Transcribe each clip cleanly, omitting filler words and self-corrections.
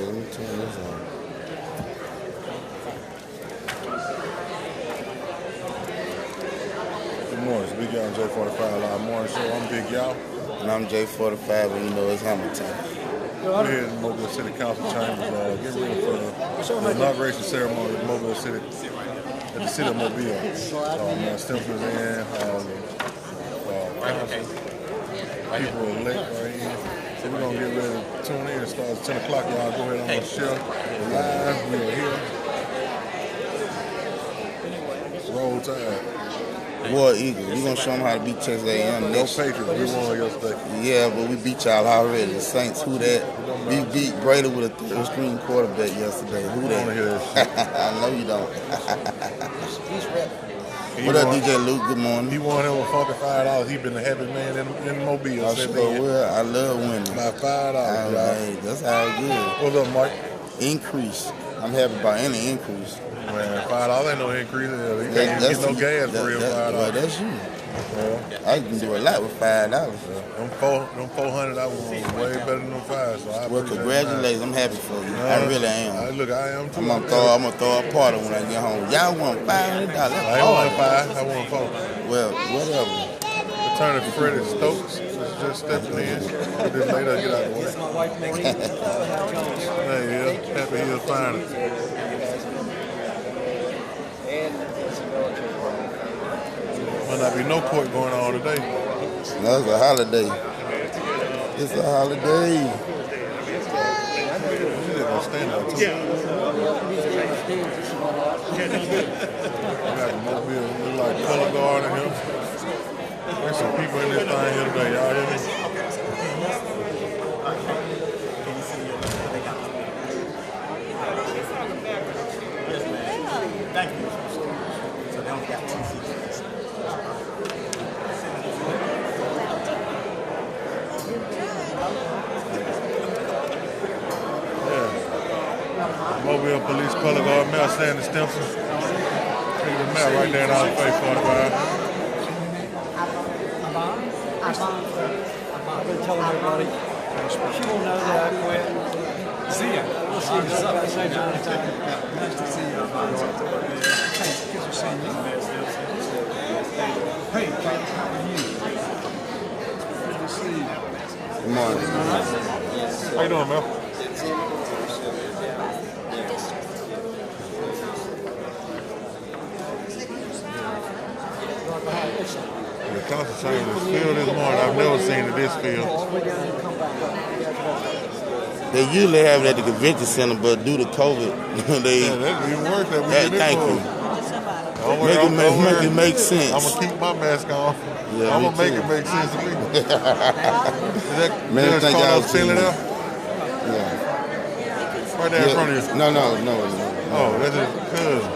let me turn this on. Good morning, it's Big Y'all and J45 Live Morning Show. I'm Big Y'all. And I'm J45, and you know it's Hamilton. We're here in Mobile City Council Chambers, getting ready for the inauguration ceremony of Mobile City, at the City of Mobile. Man, Stemplers in, people elect right here. So we're going to get ready to tune in. It starts at 10 o'clock. Y'all go ahead on the show. Live, we are here. Roll Tide. War Eagle. We're going to show them how to beat Texas A&M. No Patriots. We won yesterday. Yeah, but we beat y'all already. The Saints, who that? We beat Brady with a third-string quarterback yesterday. Who that? I want to hear that shit. I know you don't. He's ready. What up, DJ Luke? Good morning. He won him with $45. He been the happiest man in Mobile. I sure will. I love winning. By $5. Hey, that's how it good. What's up, Mike? Increase. I'm happy about any increase. Man, $5 ain't no increase. You can't even get no gas for real $5. Well, that's you. Yeah. I can do a lot with $5. Them 400 I was way better than them 5. So I Well, congratulations. I'm happy for you. I really am. Look, I am too. I'm gonna throw a party when I get home. Y'all want $500? I ain't want 5. I want 4. Well, whatever. Attorney Freddie Stokes is just stepping in. Get this later, get out of the way. Hey, yeah, happy he'll find it. Might not be no court going on today. No, it's a holiday. It's a holiday. He's just gonna stand there too. Got a mobile, look like color guard in here. There's some people in this thing here today. Y'all hear me? Thank you. So they only got 2 seats. Mobile Police Color Guard Mayor Sandy Stimson. Take the mayor right there in our face, 45. I've been telling everybody, she won't know that I quit. See ya. We'll see you up at the same time. Nice to see you. Thanks for seeing you. Hey, Kate, how are you? Good to see you. Good morning. How you doing, Mel? The council chamber is filled this morning. I've never seen it this filled. They usually have it at the convention center, but due to COVID, they. Yeah, that's even worse than we did this Thank you. Make it make sense. I'm going to keep my mask on. Yeah, I'm going to make too. it make sense to me. Is that Man, thank y'all still in there? Yeah. Right there in front of you. No. Oh, that's his cousin.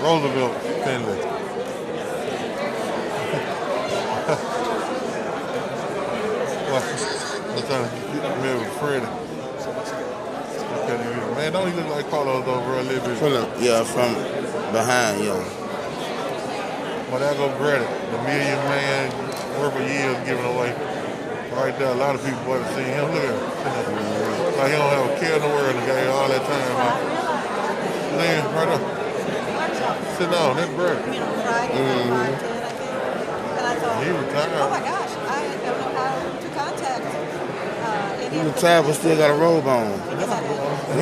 Roosevelt Finley. I'm trying to get me with Freddie. Man, don't he look like Carlos over a little bit? From behind, yeah. But there go Greta, the $1 million man worth of years given away. Right there, a lot of people want to see him. Look at him. Like he don't have a care in the world and got all that time. Lynn, right there. Sit down, that's Greta. He retired. Oh my gosh, I don't know how to contact He retired, but still got a robe on. He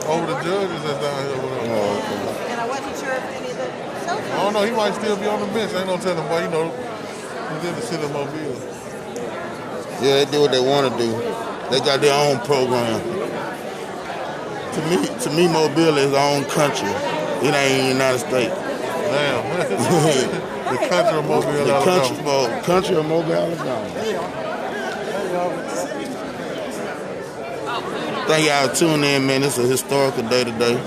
over the judges that's down here with him. Oh, okay. and I wasn't sure if any of the cell I don't know, he might still be on the bench. I ain't no telling, but he's in the city of Mobile. Yeah, they do what they want to do. They got their own program. To me, Mobile is our own country. It ain't the United States. Damn. The country of Mobile, Alabama. Country of Mobile, Alabama. Thank y'all for tuning in, man. It's a historical day today.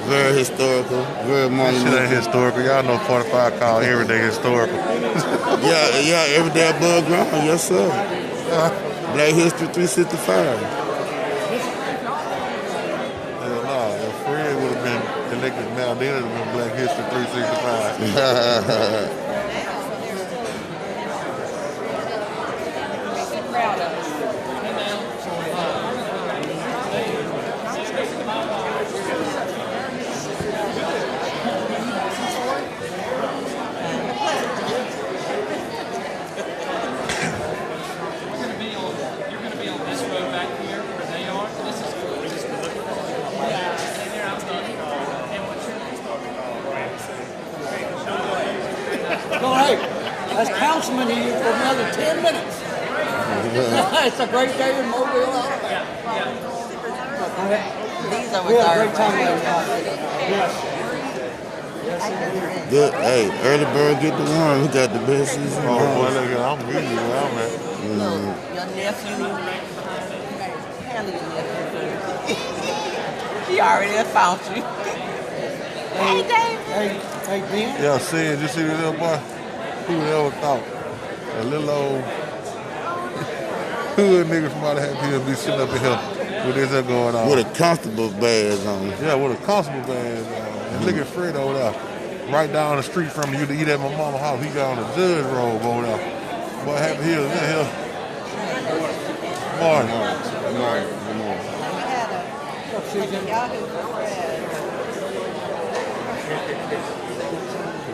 Very historical. Very This monumental. shit ain't historical. Y'all know 45 call every day historical. Yeah, every day above ground. Yes, sir. Black History 365. Hell no, if Fred would have been elected now, then it would have been Black History 365. as councilman here for another 10 minutes. It's a great day in Mobile, Alabama. These are We had a great time reserved. last night. Yes. Yes, indeed. Good. Hey, early bird get the worm. Who got the best season? Oh, boy, look at I'm with you where I'm at. Look, your nephew, handle your nephew. He already done found you. Hey, David. Hey, Ben. Yeah, Sid, you see this little boy? Who would ever thought a little old hood nigga from out of Happy be sitting up in here with this that going on? With a comfortable badge on. Yeah, with a constable badge on. And look at Fred over there. Right down the street from you to eat at my mama's house. He got on a judge robe over there. Boy, Happy Hills in here. Morning. We had a Yahoo for Fred.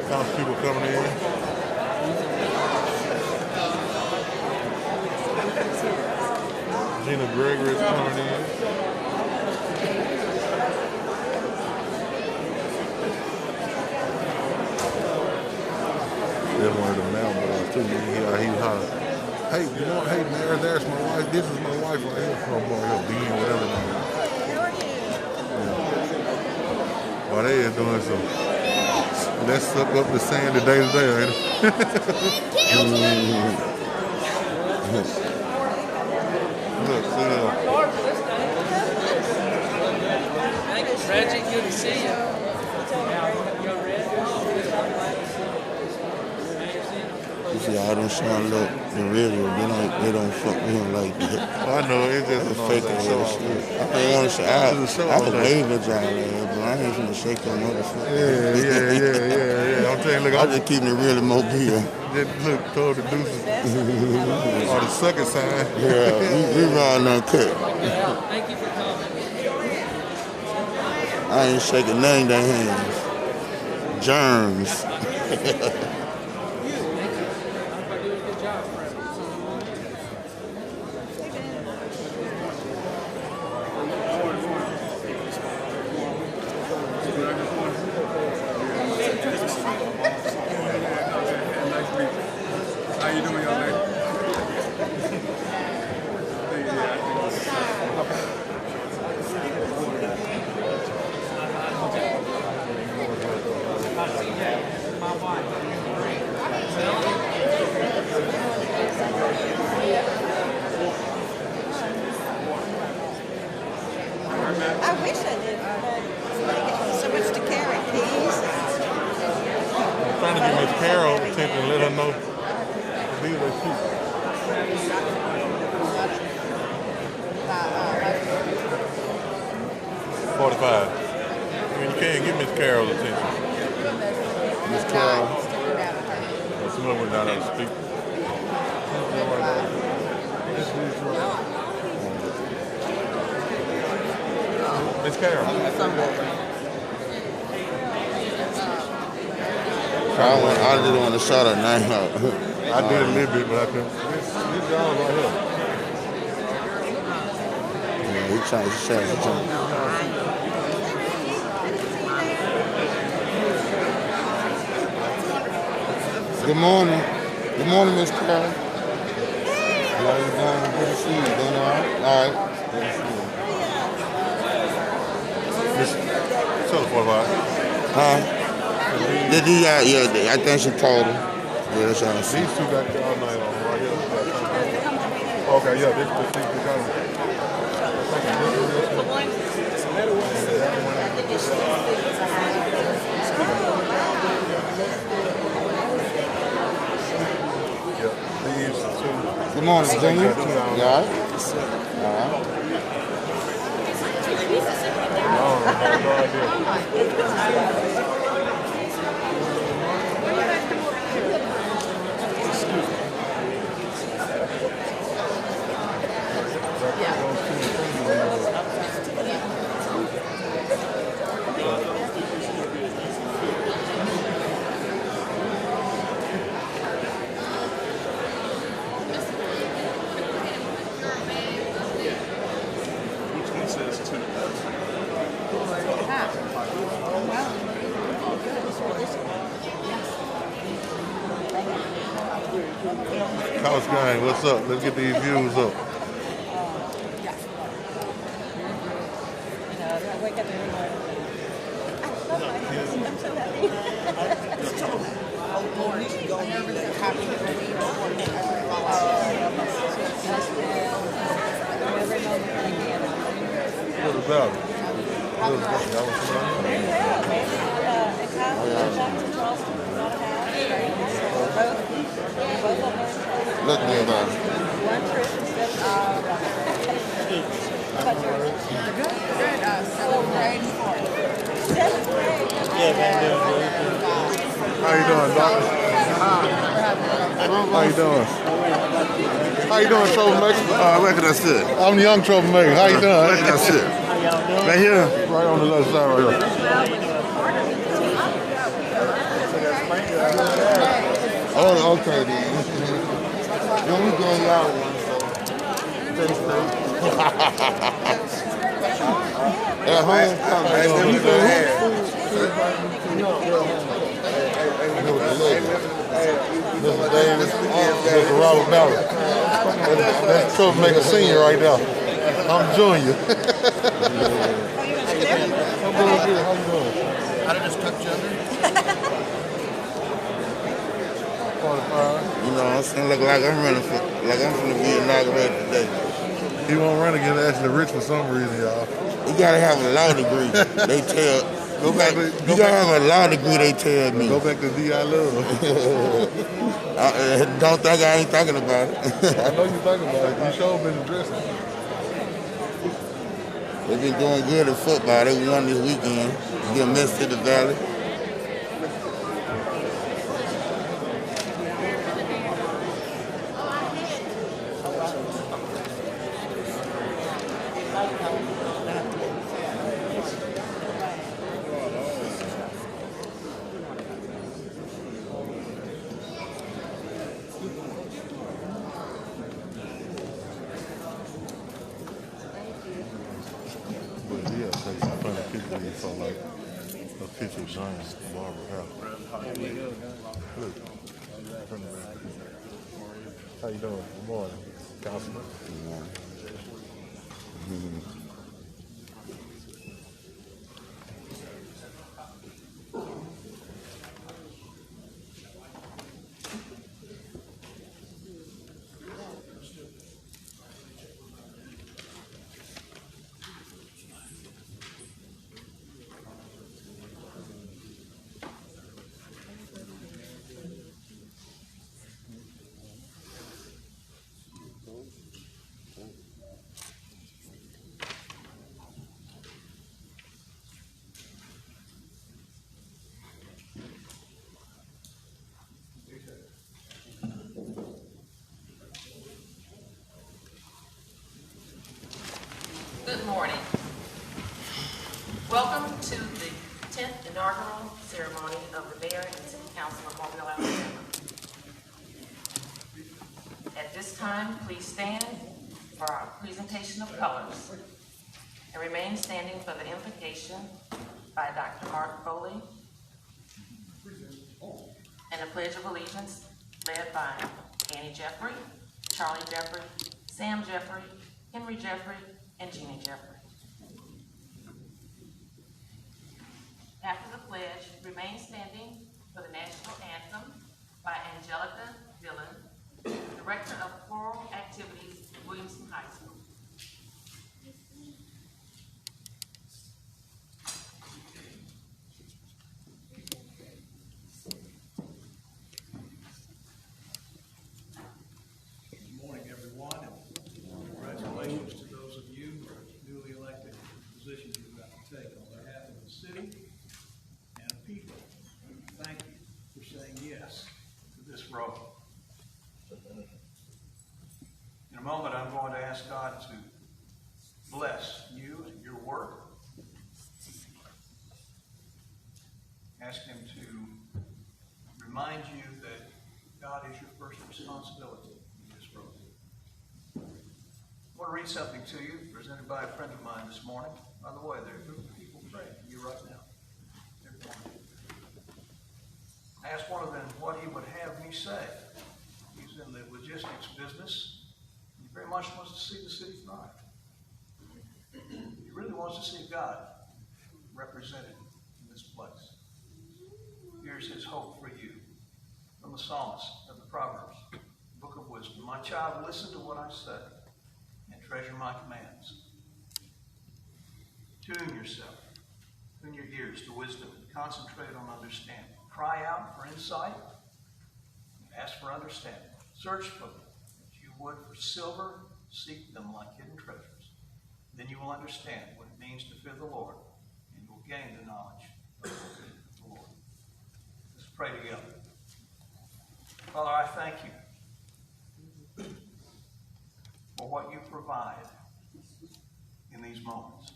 Council people coming in. Gina Gregory is coming in. Then one of the mail boys too. He was hollering, hey, you know, hey, Mayor, there's my wife. This is my wife right here. From boy, her being whatever. Well, they is doing some. Let's suck up the sand today, ain't it? Look, see that. Reggie, good to see you. You see all them showing up in radio, they don't fuck with him like that. I know, it's just It's a fake fake ass show. shit. I ain't want to say, I could wave at y'all ass, but I ain't finna shake your motherfucker. Yeah. I'm telling you, look, I just keeping it really mobile. just look toward the deuces. Or the sucker sign. Yeah, we riding uncut. Thank you for coming. I ain't shaking none of their hands. Germs. How you doing, young lady? I wish I did, but so much to carry. Keys. I'm trying to get Miss Carol attention and let her know these are cute. $45. I mean, you can't get Miss Carol's attention. Miss Carol. That's another one down there to speak. Miss Carol. I just want to shout her name out. I did a little bit, but I couldn't. This y'all right here. Yeah, he trying to shout her. Good morning. Good morning, Miss Carol. How you doing? Good to see you. Doing all right? All right. Good to see you. Miss, tell us what about it. Huh? Yeah, I think she told her. Yeah, that's all I see. These two got y'all night on right here. Okay, yeah, this got Good morning, Junior. You all right? All right. Couch gang, what's up? Let's get these views up. I wake up in the morning. I love my husband. I'm so happy. What about it? Look me about it. One trip instead of seventh grade. How you doing, doctor? How you doing? How you doing, troublemaker? I reckon that's it. I'm the young troublemaker. How you doing? I reckon that's it. Right here? Right on the left side right here. Oh, okay, then. Then we going out one, so at home, Mr. Davis, Mr. Robert Ballard. That's troublemaker senior right now. I'm junior. I'm doing good. How you doing? How did this cut you under? You know, I'm saying look like I'm running for, like I'm gonna be inaugurated today. He won't run against Ashley Rich for some reason, y'all. You gotta have a law degree. They tell. You gotta have a law degree. They tell me. Go back to D.I. Love. Don't think I ain't thinking about it. I know you're thinking about it. You sure been addressing it. They've been doing good in football. They won this weekend against Mississippi Valley. But yeah, take some funny pictures of you for like a picture of James Barbara House. Look. How you doing? Good morning, Councilman. Good morning. Good morning. Welcome to the 10th inaugural ceremony of the Mayor and City Council of Mobile, Alabama. At this time, please stand for our presentation of colors and remain standing for the invocation by Dr. Mark Foley and the Pledge of Allegiance led by Annie Jeffrey, Charlie Jeffrey, Sam Jeffrey, Henry Jeffrey, and Jeannie Jeffrey. After the pledge, remain standing for the national anthem by Angelica Dillon, Director of Choral Activities at Williamson High School. Good morning, everyone, and congratulations to those of you who are newly elected to the positions you're about to take. On behalf of the city and the people, thank you for saying yes to this role. In a moment, I'm going to ask God to bless you and your work. Ask Him to remind you that God is your first responsibility in this role. I want to read something to you presented by a friend of mine this morning. By the way, there are a group of people praying for you right now. Everyone. I asked one of them what he would have me say. He's the logistics business. He very much wants to see the city thrive. He really wants to see God represented in this place. Here's his hope for you from the psalmist of the Proverbs, book of wisdom. My child, listen to what I say and treasure my commands. Tune yourself, tune your ears to wisdom, and concentrate on understanding. Cry out for insight and ask for understanding. Search for them as you would for silver. Seek them like hidden treasures. Then you will understand what it means to fear the Lord, and you will gain the knowledge of the Lord. Let's pray together. Father, I thank you for what you provide in these moments.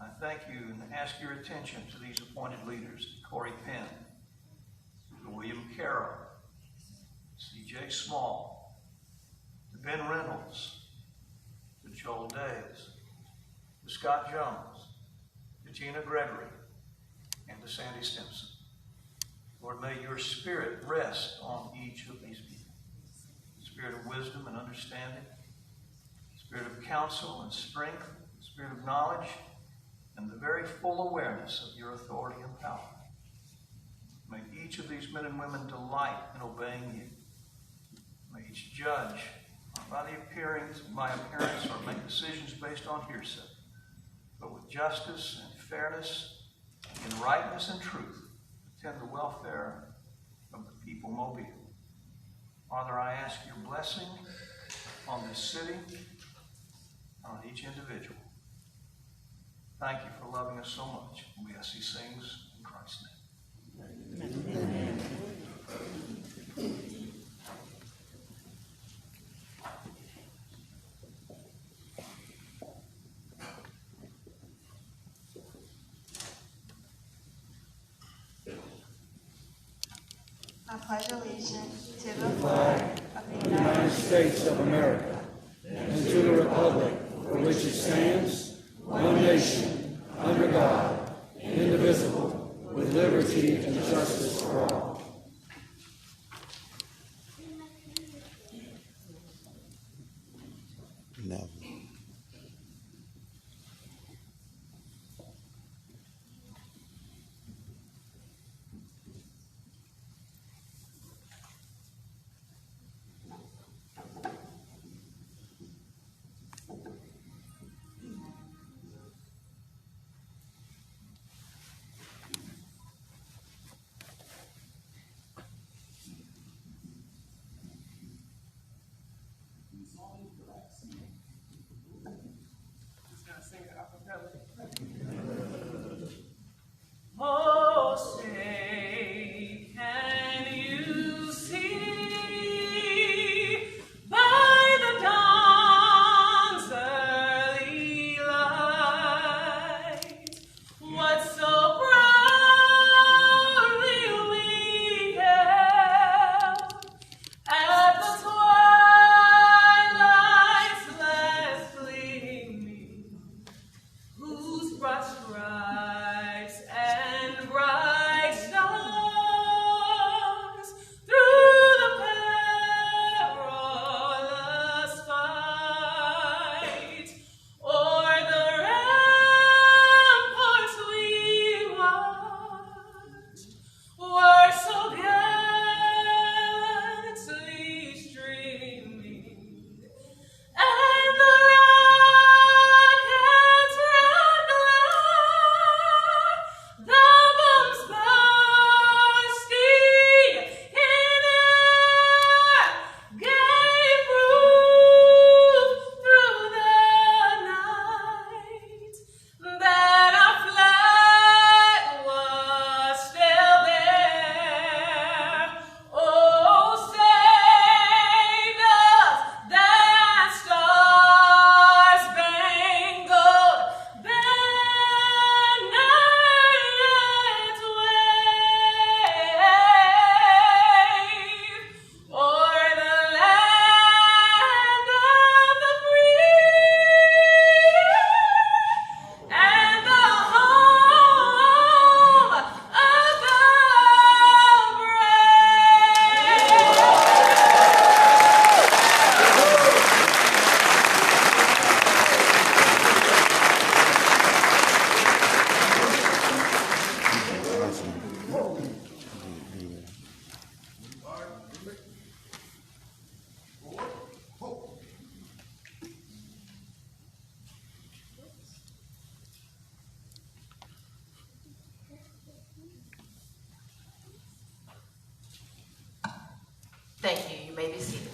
I thank you and ask your attention to these appointed leaders, to Corey Penn, to William Carroll, C.J. Small, to Ben Reynolds, to Joel Days, to Scott Jones, to Gina Gregory, and to Sandy Stimson. Lord, may your spirit rest on each of these people. Spirit of wisdom and understanding, spirit of counsel and strength, spirit of knowledge, and the very full awareness of your authority and power. May each of these men and women delight in obeying you. May each judge not by appearance or make decisions based on hearsay, but with justice and fairness, in rightness and truth, attend the welfare of the people Mobile. Father, I ask your blessing on this city, on each individual. Thank you for loving us so much. We ask these things in Christ's name. Amen. I pledge allegiance to the flag of the United States of America and to the republic for which it stands, one nation, under God, indivisible, with liberty and justice for all. No. Thank you. You may be seated.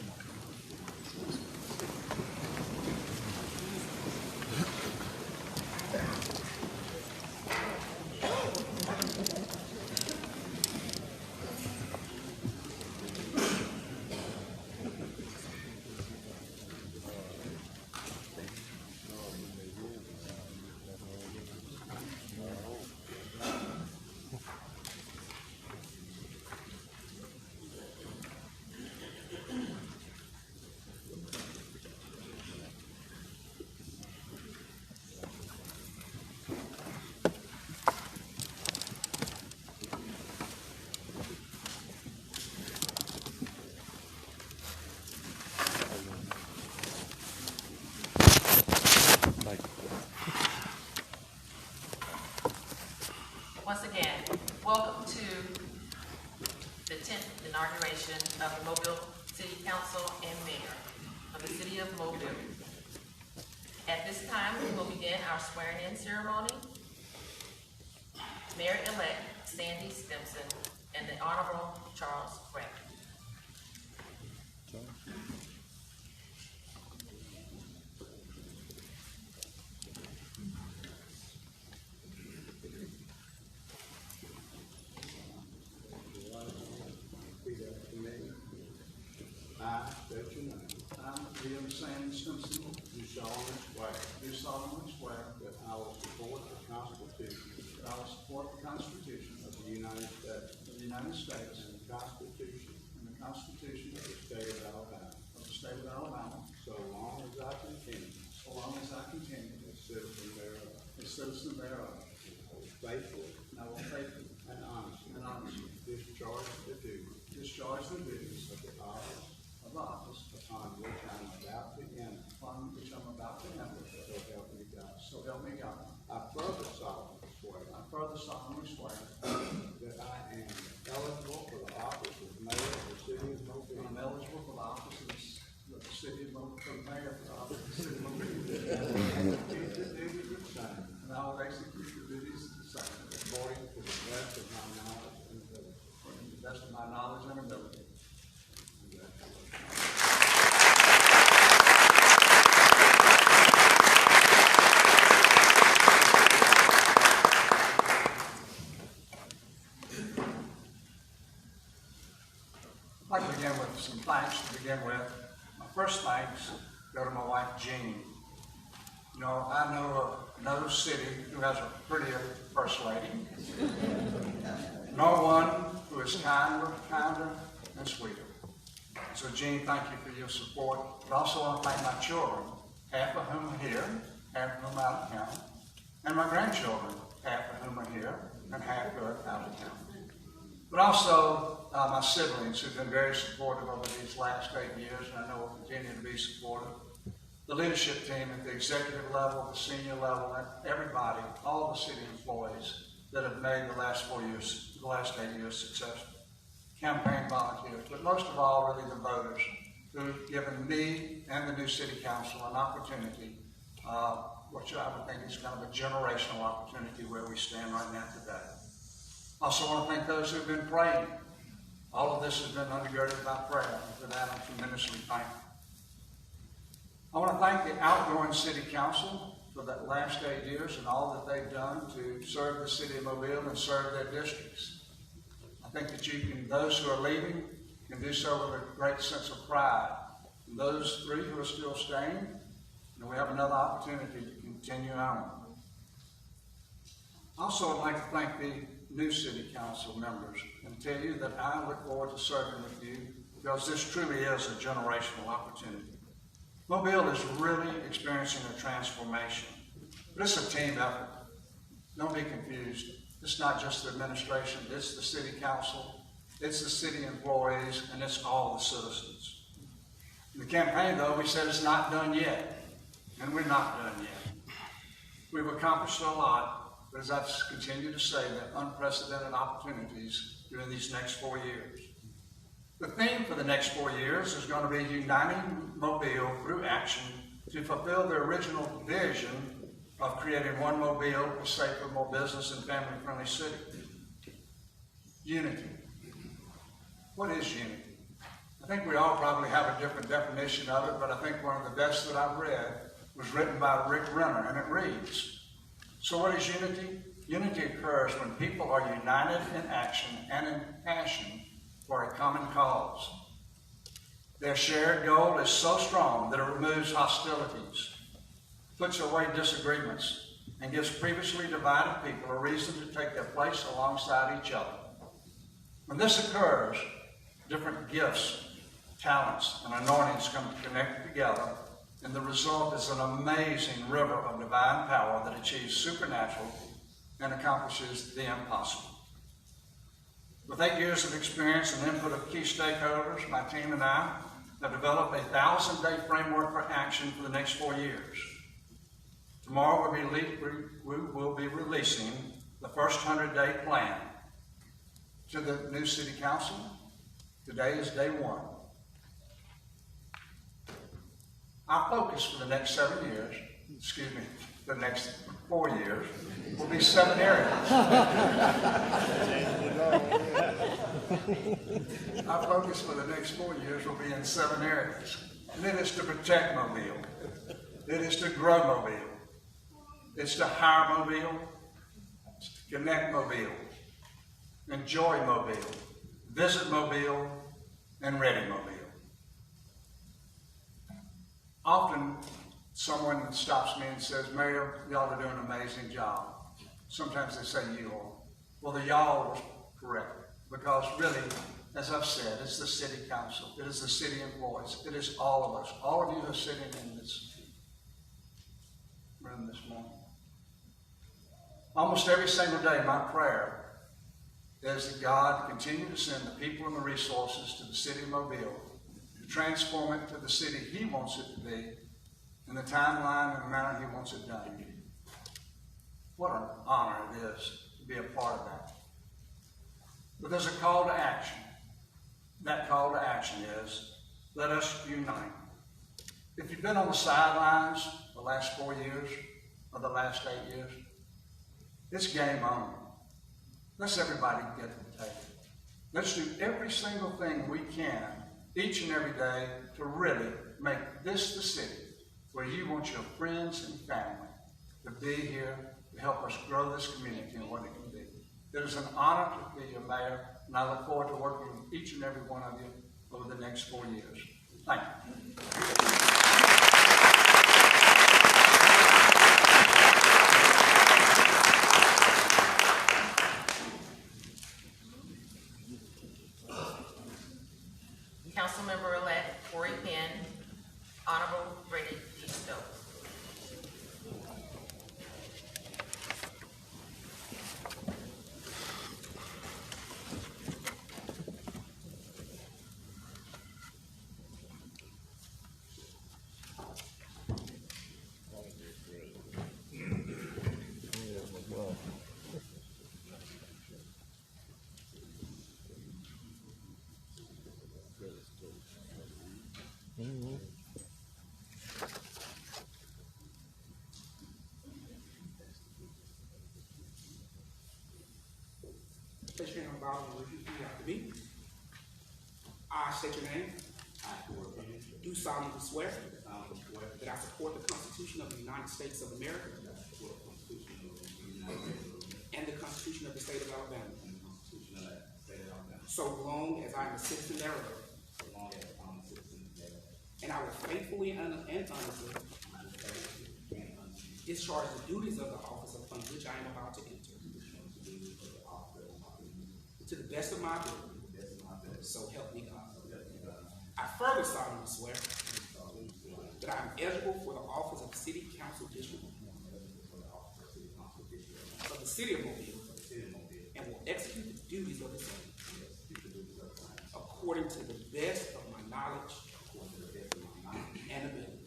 Once again, welcome to the 10th inauguration of the Mobile City Council and Mayor of the City of Mobile. At this time, we will begin our swearing-in ceremony. Mayor-elect Sandy Stimson and the Honorable Charles Gray. I state your name. I, William Sandy Simpson, do solemnly swear that I will support the Constitution of the United States and the Constitution of the State of Alabama, so long as I continue as citizen thereof, and I will faithfully and honestly discharge the duties of the office upon which I'm about to enter. So help me God. I further solemnly swear that I am eligible for the office of mayor of the city of Mobile. I'm eligible for the office of the city of Mobile, for mayor of the office of the city of Mobile. And I will execute the duties the same according to the best of my knowledge and ability. I'd like to begin with some thanks to begin with. My first thanks go to my wife, Jean. You know, I know of no city who has a prettier first lady, nor one who is kinder and sweeter. So, Jean, thank you for your support. But also want to thank my children, half of whom are here, half of whom are out of town, and my grandchildren, half of whom are here, and half are out of town. But also my siblings who've been very supportive over these last 8 years, and I know will continue to be supportive. The leadership team at the executive level, the senior level, and everybody, all the city employees that have made the last 8 years successful. Campaign volunteers, but most of all, really the voters who've given me and the new city council an opportunity, which I would think is kind of a generational opportunity where we stand right now today. Also want to thank those who've been praying. All of this has been undergirded by prayer, and for that I'm tremendously thankful. I want to thank the outgoing city council for the last 8 years and all that they've done to serve the city of Mobile and serve their districts. I think that those who are leaving can do so with a great sense of pride. And those 3 who are still staying, we have another opportunity to continue on. Also, I'd like to thank the new city council members and tell you that I look forward to serving with you because this truly is a generational opportunity. Mobile is really experiencing a transformation, but it's a team effort. Don't be confused. It's not just the administration, it's the city council, it's the city employees, and it's all the citizens. In the campaign, though, we said it's not done yet, and we're not done yet. We've accomplished a lot, but as I've continued to say, there are unprecedented opportunities during these next 4 years. The theme for the next 4 years is going to be uniting Mobile through action to fulfill the original vision of creating one Mobile, a safer, more business and family-friendly city. Unity. What is unity? I think we all probably have a different definition of it, but I think one of the best that I've read was written by Rick Renner, and it reads, "So what is unity? Unity occurs when people are united in action and in passion for a common cause. Their shared goal is so strong that it removes hostilities, puts away disagreements, and gives previously divided people a reason to take their place alongside each other. When this occurs, different gifts, talents, and anointings come connected together, and the result is an amazing river of divine power that achieves supernatural and accomplishes the impossible." With 8 years of experience and input of key stakeholders, my team and I have developed a 1,000-day framework for action for the next 4 years. Tomorrow we will be releasing the first 100-day plan to the new City Council. Today is day 1. Our focus for the next 7 years, the next 4 years, will be 7 areas. Our focus for the next 4 years will be in 7 areas. And it is to protect Mobile. It is to grow Mobile. It's to hire Mobile. It's to connect Mobile. Enjoy Mobile. Visit Mobile. And ready Mobile. Often someone stops me and says, "Mayor, y'all are doing an amazing job." Sometimes they say you all. Well, the y'all was correct, because really, as I've said, it's the city council. It is the city employees. It is all of us. All of you are sitting in this room this morning. Almost every single day, my prayer is that God continue to send the people and the resources to the city of Mobile to transform it to the city He wants it to be in the timeline and the manner He wants it done. What an honor it is to be a part of that. But there's a call to action. That call to action is, let us unite. If you've been on the sidelines the last 4 years or the last 8 years, it's game on. Let's everybody get to the table. Let's do every single thing we can each and every day to really make this the city where you want your friends and family to be here to help us grow this community and what it can be. It is an honor to be your mayor, and I look forward to working with each and every one of you over the next 4 years. Thank you. Councilmember-elect Corey Penn, Honorable Brady D. Stokes. Place your hand on the Bible and repeat after me. I state your name. Do solemnly swear that I support the Constitution of the United States of America and the Constitution of the State of Alabama, so long as I am a citizen thereof. And I will faithfully and honestly discharge the duties of the office upon which I am about to enter, to the best of my ability. So help me God. I further solemnly swear that I am eligible for the office of City Council District of the City of Mobile and will execute the duties of the same according to the best of my knowledge and ability.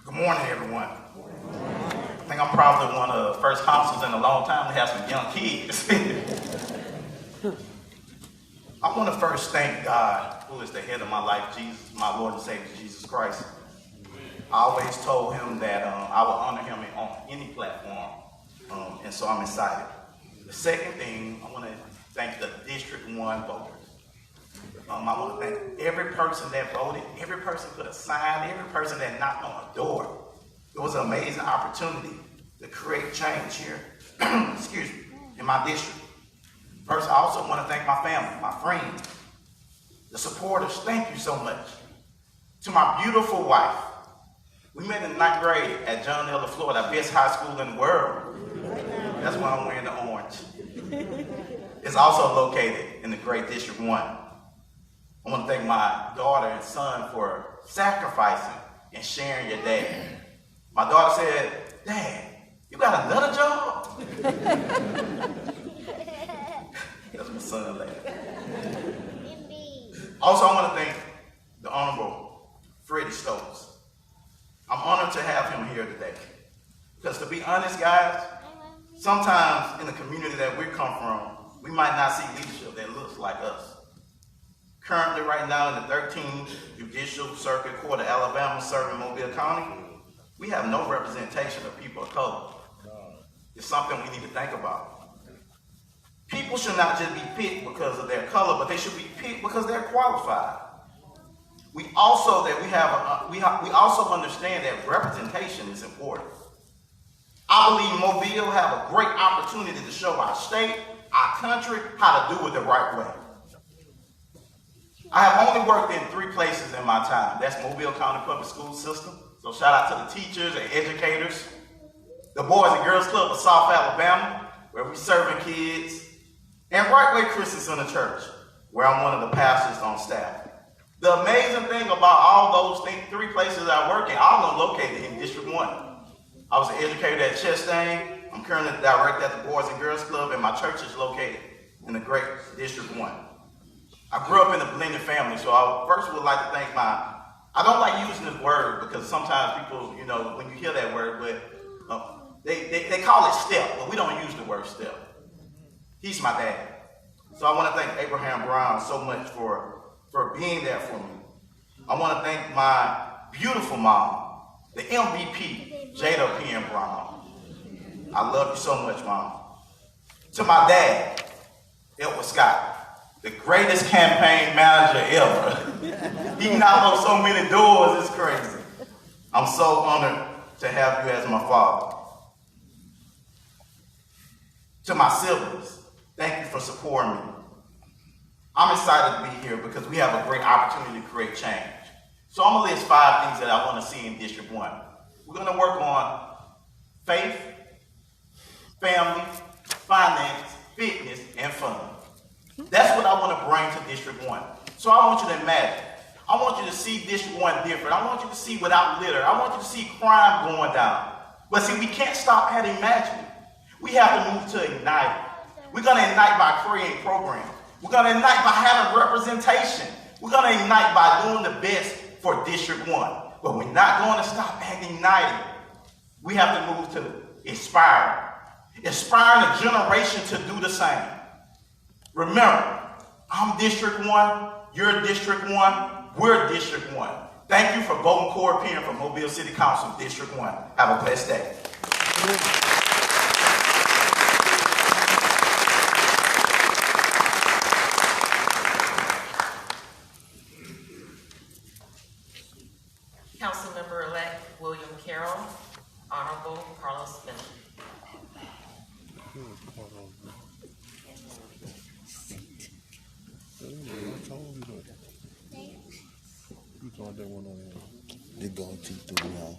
Good morning, everyone. probably one of the first councils in a long time to have some young kids. I want to first thank God, who is the head of my life, Jesus, my Lord and Savior, Jesus Christ. I always told him that I would honor him on any platform, and so I'm excited. The second thing, I want to thank the District 1 voters. I want to thank every person that voted, every person put a sign, every person that knocked on a door. It was an amazing opportunity to create change here, excuse me, in my district. First, I also want to thank my family, my friends, the supporters. Thank you so much. To my beautiful wife, we met in 9th grade at John Elder, Florida, the best high school in the world. That's why I'm wearing the orange. It's also located in the great District 1. I want to thank my daughter and son for sacrificing and sharing your dad. My daughter said, "Dad, you got another job?" That's my son laughed. Also, I want to thank the Honorable Freddie Stokes. I'm honored to have him here today. Because to be honest, guys, sometimes in the community that we come from, we might not see leadership that looks like us. Currently, right now, in the 13th Judicial Circuit Court of Alabama, serving Mobile County, we have no representation of people of color. It's something we need to think about. People should not just be picked because of their color, but they should be picked because they're qualified. We also understand that representation is important. I believe Mobile have a great opportunity to show our state, our country, how to do it the right way. I have only worked in 3 places in my time. That's Mobile County Public School System. So shout out to the teachers and educators. The Boys and Girls Club of South Alabama, where we serving kids. And Brightway Christian Center Church, where I'm one of the pastors on staff. The amazing thing about all those 3 places I work in, all of them located in District 1. I was an educator at Chastain. I'm currently the director at the Boys and Girls Club, and my church is located in the great District 1. I grew up in a blended family, so I first would like to thank I don't like using this word because sometimes people, when you hear that word, but they call it step, but we don't use the word step. He's my dad. So I want to thank Abraham Brown so much for being there for me. I want to thank my beautiful mom, the MVP, Jada P.M. Brown. I love you so much, Mom. To my dad, Edward Scott, the greatest campaign manager ever. He knocked on so many doors, it's crazy. I'm so honored to have you as my father. To my siblings, thank you for supporting me. I'm excited to be here because we have a great opportunity to create change. So I'm going to list 5 things that I want to see in District 1. We're going to work on faith, family, finance, fitness, and fun. That's what I want to bring to District 1. So I want you to imagine. I want you to see District 1 different. I want you to see without litter. I want you to see crime going down. But see, we can't stop at imagining. We have to move to ignite. We're going to ignite by creating programs. We're going to ignite by having representation. We're going to ignite by doing the best for District 1. But we're not going to stop at igniting. We have to move to inspiring. Inspiring a generation to do the same. Remember, I'm District 1, you're District 1, we're District 1. Thank you for voting Corey Penn for Mobile City Council, District 1. Have a blessed day. Councilmember-elect William Carroll, Honorable Carlos Smith. They're going to teach them now.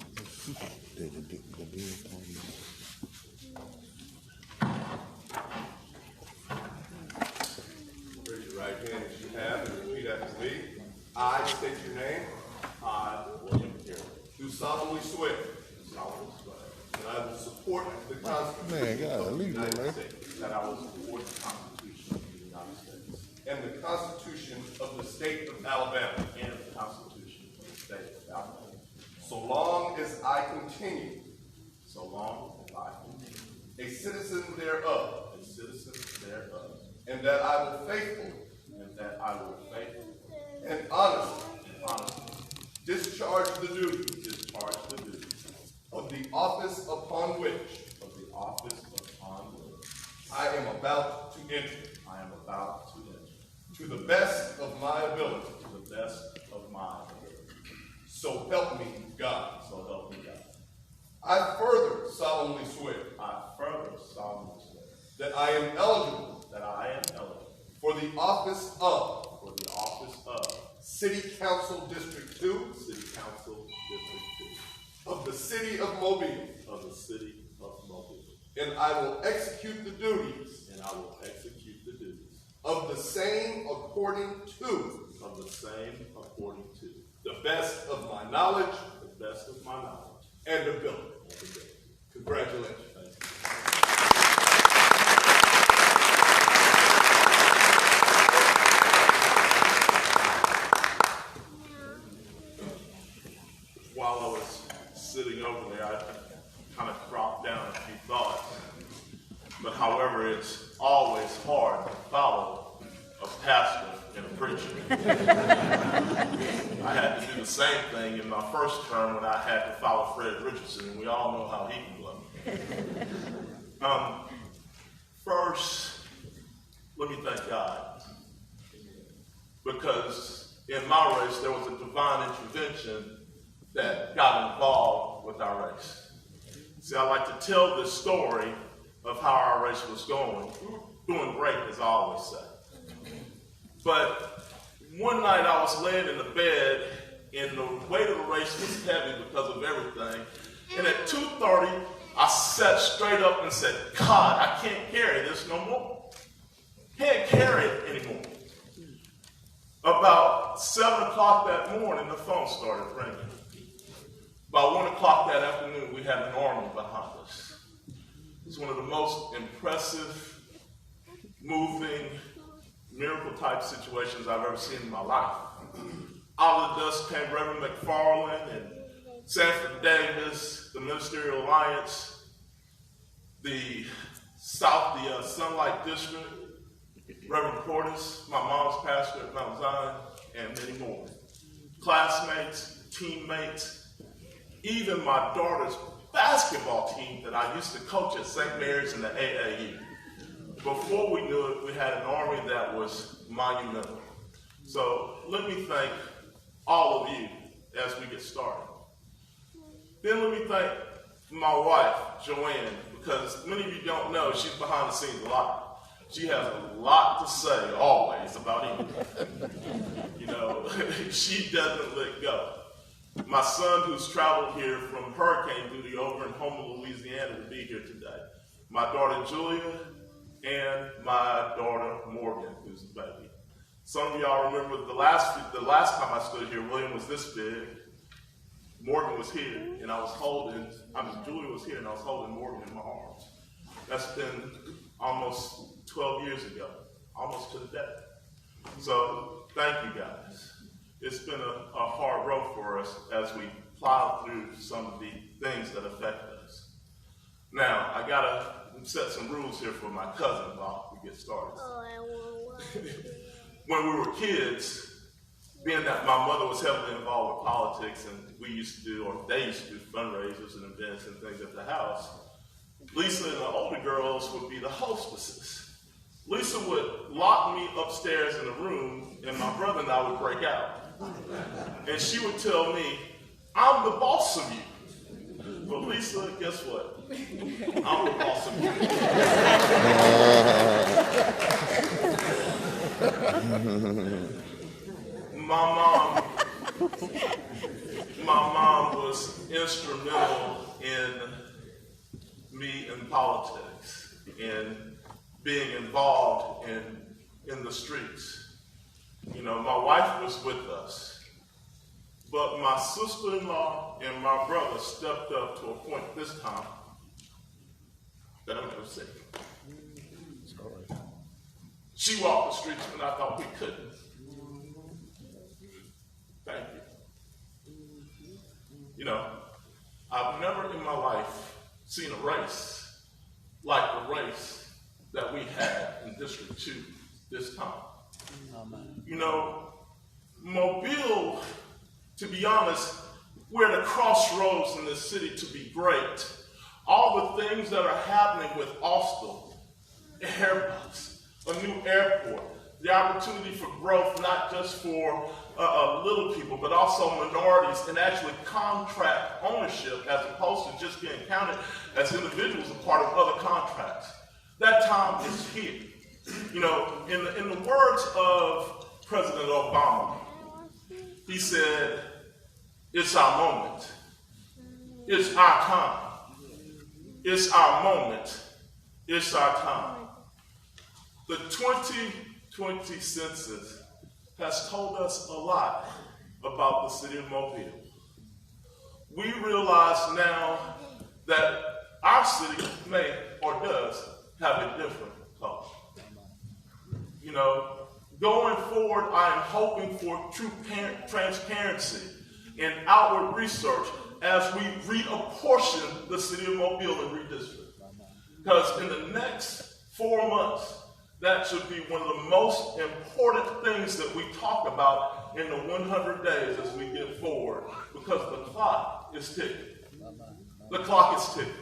The bill party. Raise your right hand if you have and repeat after me. I state your name. I, William Carroll, do solemnly swear that I will support the Constitution of the United States. That I will support the Constitution of the United States. And the Constitution of the State of Alabama. And the Constitution of the State of Alabama. So long as I continue. So long as I continue. a citizen thereof, and that I will faithfully and honestly discharge the duties of the office upon which I am about to enter. To the best of my ability. So help me God. I further solemnly swear. That I am eligible. For the office of. City Council District 2. Of the City of Mobile. And I will execute the duties. Of the same according to. The best of my knowledge. And ability. Congratulations. While I was sitting over there, I kind of dropped down a few thoughts. But however, it's always hard to follow a pastor and a preacher. I had to do the same thing in my first term when I had to follow Fred Richardson, and we all know how he can blow. First, let me thank God. Because in my race, there was a divine intervention that got involved with our race. See, I like to tell this story of how our race was going. We were doing great, as I always say. But one night I was laying in the bed, and the weight of the race was heavy because of everything. And at 2:30, I sat straight up and said, God, I can't carry this no more. Can't carry it anymore. About 7 o'clock that morning, the phone started ringing. About 1 o'clock that afternoon, we had an army behind us. It's one of the most impressive, moving, miracle-type situations I've ever seen in my life. Out of the dust came Reverend McFarland and Sanford Davis, the Ministerial Alliance, the Sunlight District, Reverend Portis, my mom's pastor at Mount Zion, and many more. Classmates, teammates, even my daughter's basketball team that I used to coach at St. Mary's in the AAU. Before we knew it, we had an army that was monumental. So let me thank all of you as we get started. Then let me thank my wife, Joanne, because many of you don't know she's behind the scenes a lot. She has a lot to say always about anything. You know, she doesn't let go. My son, who's traveled here from hurricane duty over in Houma, Louisiana, to be here today. My daughter, Julia, and my daughter, Morgan, who's the baby. Some of y'all remember the last time I stood here, William was this big. Morgan was here, and Julia was here, and I was holding Morgan in my arms. That's been almost 12 years ago, almost to the day. So, thank you guys. It's been a hard road for us as we plow through some of the things that affect us. Now, I gotta set some rules here for my cousin while we get started. When we were kids, being that my mother was heavily involved with politics, and they used to do fundraisers and events and things at the house, Lisa and the older girls would be the hostesses. Lisa would lock me upstairs in a room, and my brother and I would break out. And she would tell me, I'm the boss of you. But Lisa, guess what? I'm the boss of you. My mom was instrumental in me in politics, in being involved in the streets. You know, my wife was with us, but my sister-in-law and my brother stepped up to a point this time that I'm going to say. She walked the streets when I thought we couldn't. Thank you. You know, I've never in my life seen a race like the race that we had in District 2 this time. You know, Mobile, to be honest, we're at a crossroads in this city to be great. All the things that are happening with Austin, Airbus, a new airport, the opportunity for growth, not just for little people, but also minorities, and actually contract ownership as opposed to just being counted as individuals a part of other contracts. That time is here. You know, in the words of President Obama, he said, it's our moment. It's our time. It's our moment. It's our time. The 2020 census has told us a lot about the city of Mobile. We realize now that our city may or does have a different color. You know, going forward, I am hoping for true transparency and outward research as we reapportion the city of Mobile and redistrict. Because in the next 4 months, that should be one of the most important things that we talk about in the 100 days as we get forward, because the clock is ticking. The clock is ticking.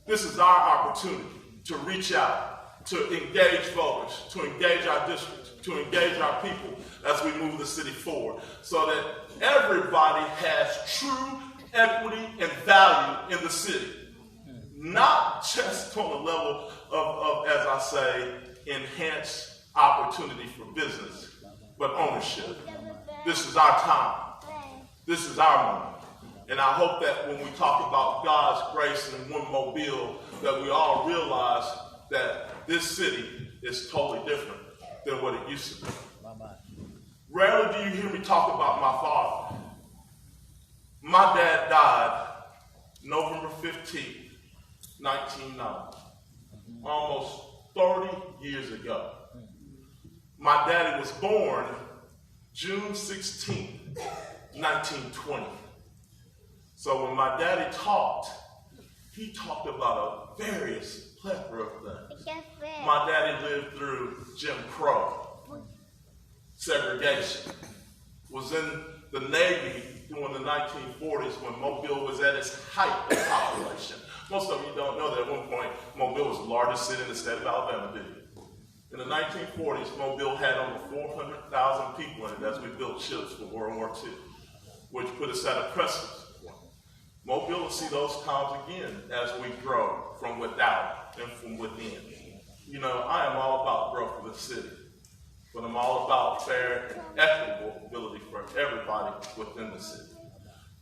This is our opportunity to reach out, to engage voters, to engage our districts, to engage our people as we move the city forward, so that everybody has true equity and value in the city. Not just on the level of, as I say, enhanced opportunity for business, but ownership. This is our time. This is our moment. And I hope that when we talk about God's grace and One Mobile, that we all realize that this city is totally different than what it used to be. Rarely do you hear me talk about my father. My dad died November 15th, 1990, almost 30 years ago. My daddy was born June 16, 1920. So when my daddy talked, he talked about a various plethora of things. My daddy lived through Jim Crow, segregation, was in the Navy during the 1940s when Mobile was at its height of population. Most of you don't know that at one point, Mobile was the largest city in the state of Alabama, did you? In the 1940s, Mobile had over 400,000 people in it as we built ships for World War II, which put us at a precipice point. Mobile will see those times again as we grow from without and from within. You know, I am all about growth of the city, but I'm all about fair, equitable ability for everybody within the city.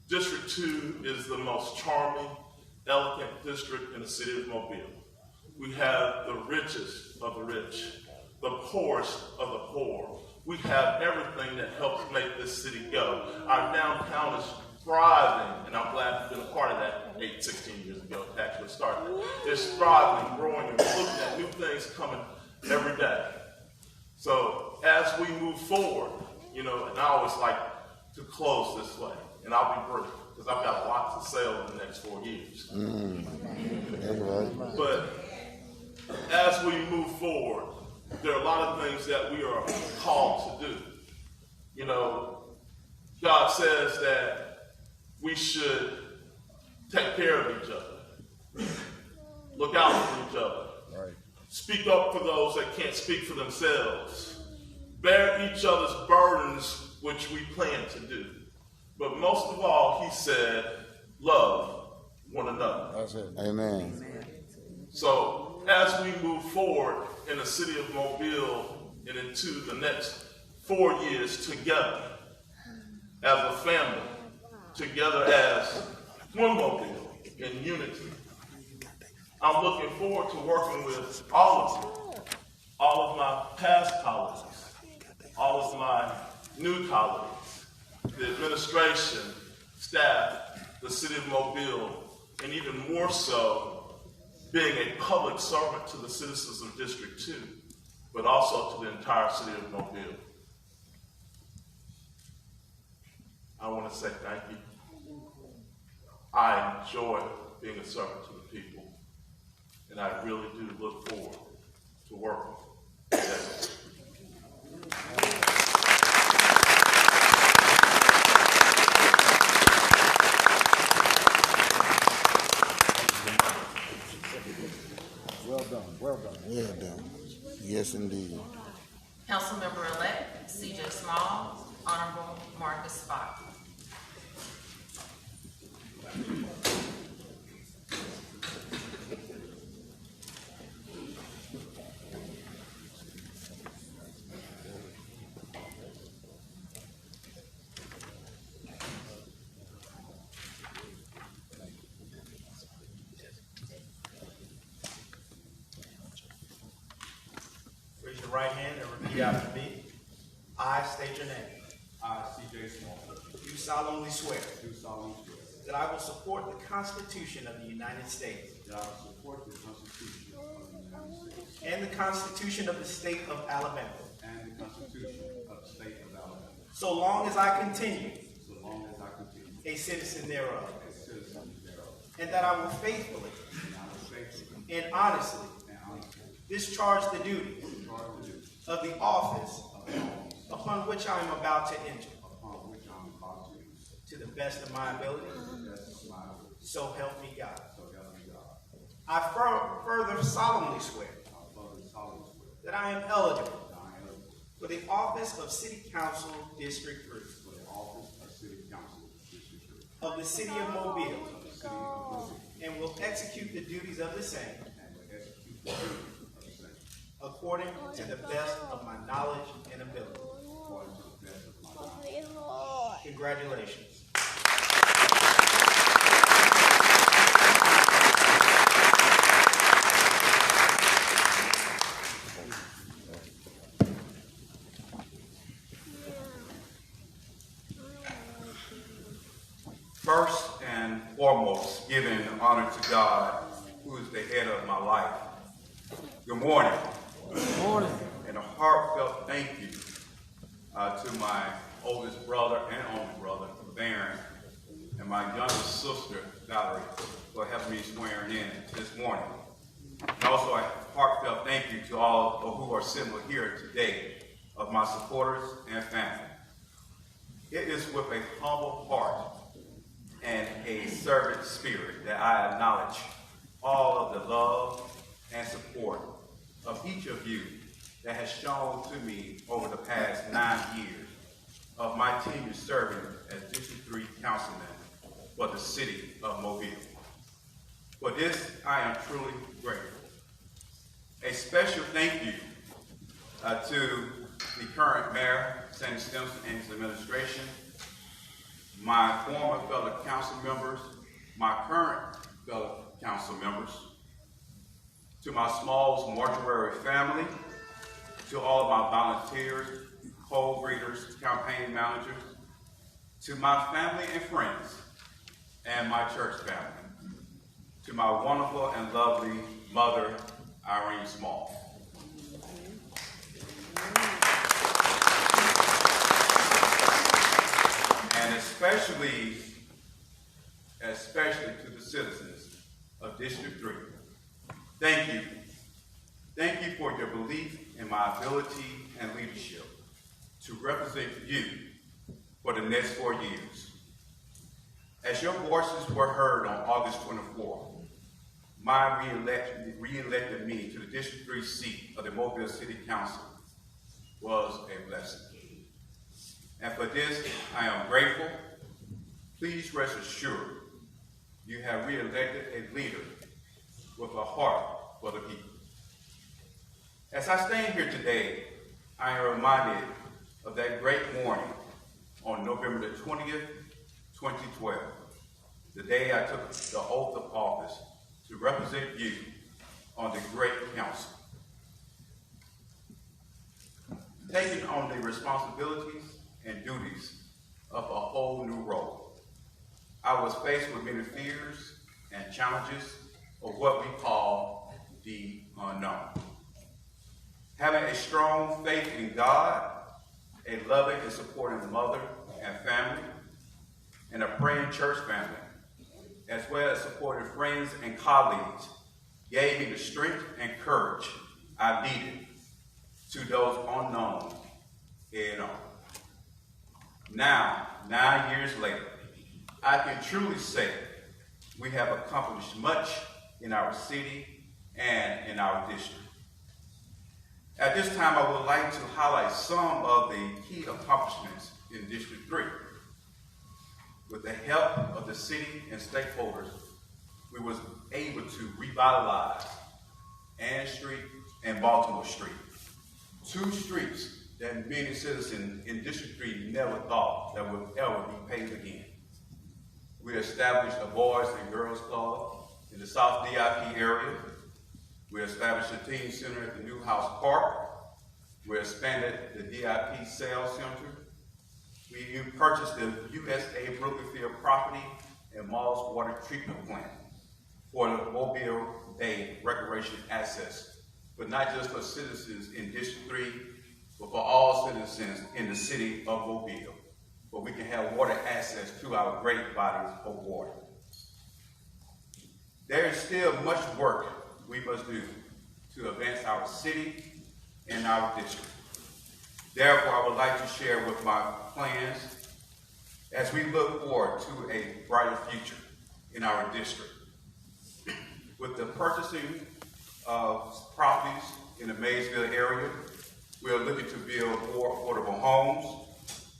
District 2 is the most charming, elegant district in the city of Mobile. We have the richest of the rich, the poorest of the poor. We have everything that helps make this city go. Our downtown is thriving, and I'm glad to have been a part of that 16 years ago to actually start that. It's thriving, growing, and we're looking at new things coming every day. So as we move forward, you know, and I always like to close this way, and I'll be brief, because I've got a lot to say over the next 4 years. That's right. But as we move forward, there are a lot of things that we are called to do. You know, God says that we should take care of each other, look out for each other, speak up for those that can't speak for themselves, bear each other's burdens, which we plan to do. But most of all, he said, love one another. That's it. Amen. So as we move forward in the city of Mobile and into the next 4 years together as a family, together as one Mobile in unity, I'm looking forward to working with all of you, all of my past colleagues, all of my new colleagues, the administration, staff, the city of Mobile, and even more so, being a public servant to the citizens of District 2, but also to the entire city of Mobile. I want to say thank you. I enjoy being a servant to the people, and I really do look forward to working together. Well done, well done. Well done. Yes, indeed. Councilmember-elect C.J. Small, Honorable Marcus Spock. Raise your right hand and repeat after me. I state your name. I, C.J. Small, Do solemnly swear do solemnly swear that I will support the Constitution of the United States that I will support the Constitution of the United States and the Constitution of the State of Alabama, and the Constitution of the State of Alabama, so long as I continue so long as I continue a citizen thereof, a citizen thereof, and that I will faithfully and I will faithfully and honestly and honestly discharge the duties discharge the duties of the office of the office upon which I am about to enter, upon which I am about to enter, to the best of my ability, to the best of my ability, so help me God. so help me God. I further solemnly swear I further solemnly swear that I am eligible that I am eligible for the office of City Council District 3 for the office of City Council District 3 of the City of Mobile, of the City of Mobile, and will execute the duties of the same and will execute the duties of the same according to the best of my knowledge and ability. according to the best of my knowledge. Congratulations. First and foremost, giving honor to God, who is the head of my life. Good morning. Good morning. And a heartfelt thank you to my oldest brother and only brother, Baron, and my youngest sister, Valerie, for having me swearing in this morning. And also a heartfelt thank you to all who are assembled here today, of my supporters and family. It is with a humble heart and a servant spirit that I acknowledge all of the love and support of each of you that has shown to me over the past 9 years of my tenure serving as District 3 Councilman for the City of Mobile. For this, I am truly grateful. A special thank you to the current Mayor, Sandy Stimson, and his administration, my former fellow council members, my current fellow council members, to my Smalls mortuary family, to all of my volunteers, poll readers, campaign managers, to my family and friends, and my church family, to my wonderful and lovely mother, Irene Small. And especially to the citizens of District 3. Thank you. Thank you for your belief in my ability and leadership to represent you for the next 4 years. As your voices were heard on August 24th, my re-elected me to the District 3 seat of the Mobile City Council was a blessing. And for this, I am grateful. Please rest assured, you have re-elected a leader with a heart for the people. As I stand here today, I am reminded of that great morning on November the 20th, 2012, the day I took the oath of office to represent you on the great council. Taking on the responsibilities and duties of a whole new role, I was faced with many fears and challenges of what we call the unknown. Having a strong faith in God, a loving and supporting mother and family, and a praying church family, as well as supporting friends and colleagues, gave me the strength and courage I needed to those unknown head on. Now, 9 years later, I can truly say we have accomplished much in our city and in our district. At this time, I would like to highlight some of the key accomplishments in District 3. With the help of the city and stakeholders, we was able to revitalize Ann Street and Baltimore Street, 2 streets that many citizens in District 3 never thought that would ever be paved again. We established a Boys and Girls Club in the South DIP area. We established a teen center at the Newhouse Park. We expanded the DIP Sales Center. We purchased the USA Brooklyn property and Malls Water Treatment Plant for the Mobile Bay Recreation Access, but not just for citizens in District 3, but for all citizens in the city of Mobile, where we can have water access to our great bodies of water. There is still much work we must do to advance our city and our district. Therefore, I would like to share with my plans as we look forward to a brighter future in our district. With the purchasing of properties in the Maysville area, we are looking to build more affordable homes.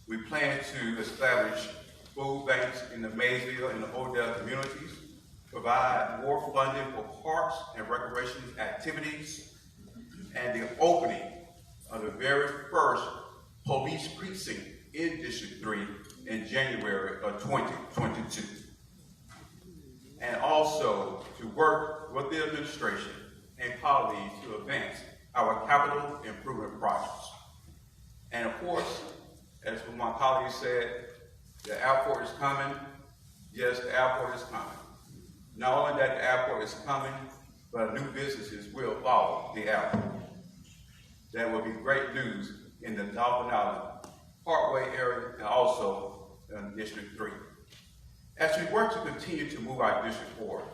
We plan to establish food banks in the Maysville and the Odell communities, provide more funding for parks and recreation activities, and the opening of the very first police precinct in District 3 in January of 2022. And also to work with the administration and colleagues to advance our capital improvement projects. And of course, as my colleagues said, the airport is coming. Yes, the airport is coming. Not only that the airport is coming, but new businesses will follow the airport. That will be great news in the Dolphin Island Parkway area and also in District 3. As we work to continue to move our district forward,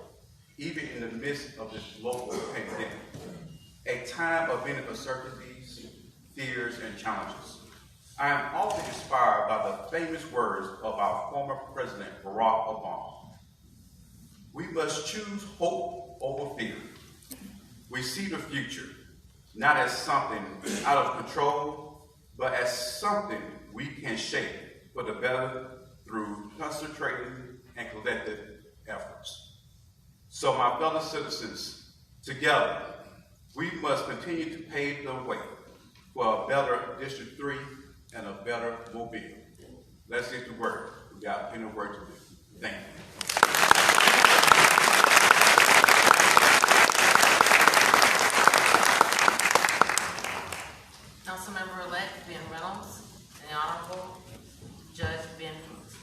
even in the midst of this global pandemic, a time of many uncertainties, fears, and challenges, I am often inspired by the famous words of our former President, Barack Obama. We must choose hope over fear. We see the future not as something out of control, but as something we can shape for the better through concentrating and collective efforts. So my fellow citizens, together, we must continue to pave the way for a better District 3 and a better Mobile. Let's get to work. We got plenty of work to do. Thank you. Councilmember-elect Ben Reynolds and the Honorable Judge Ben Brooks.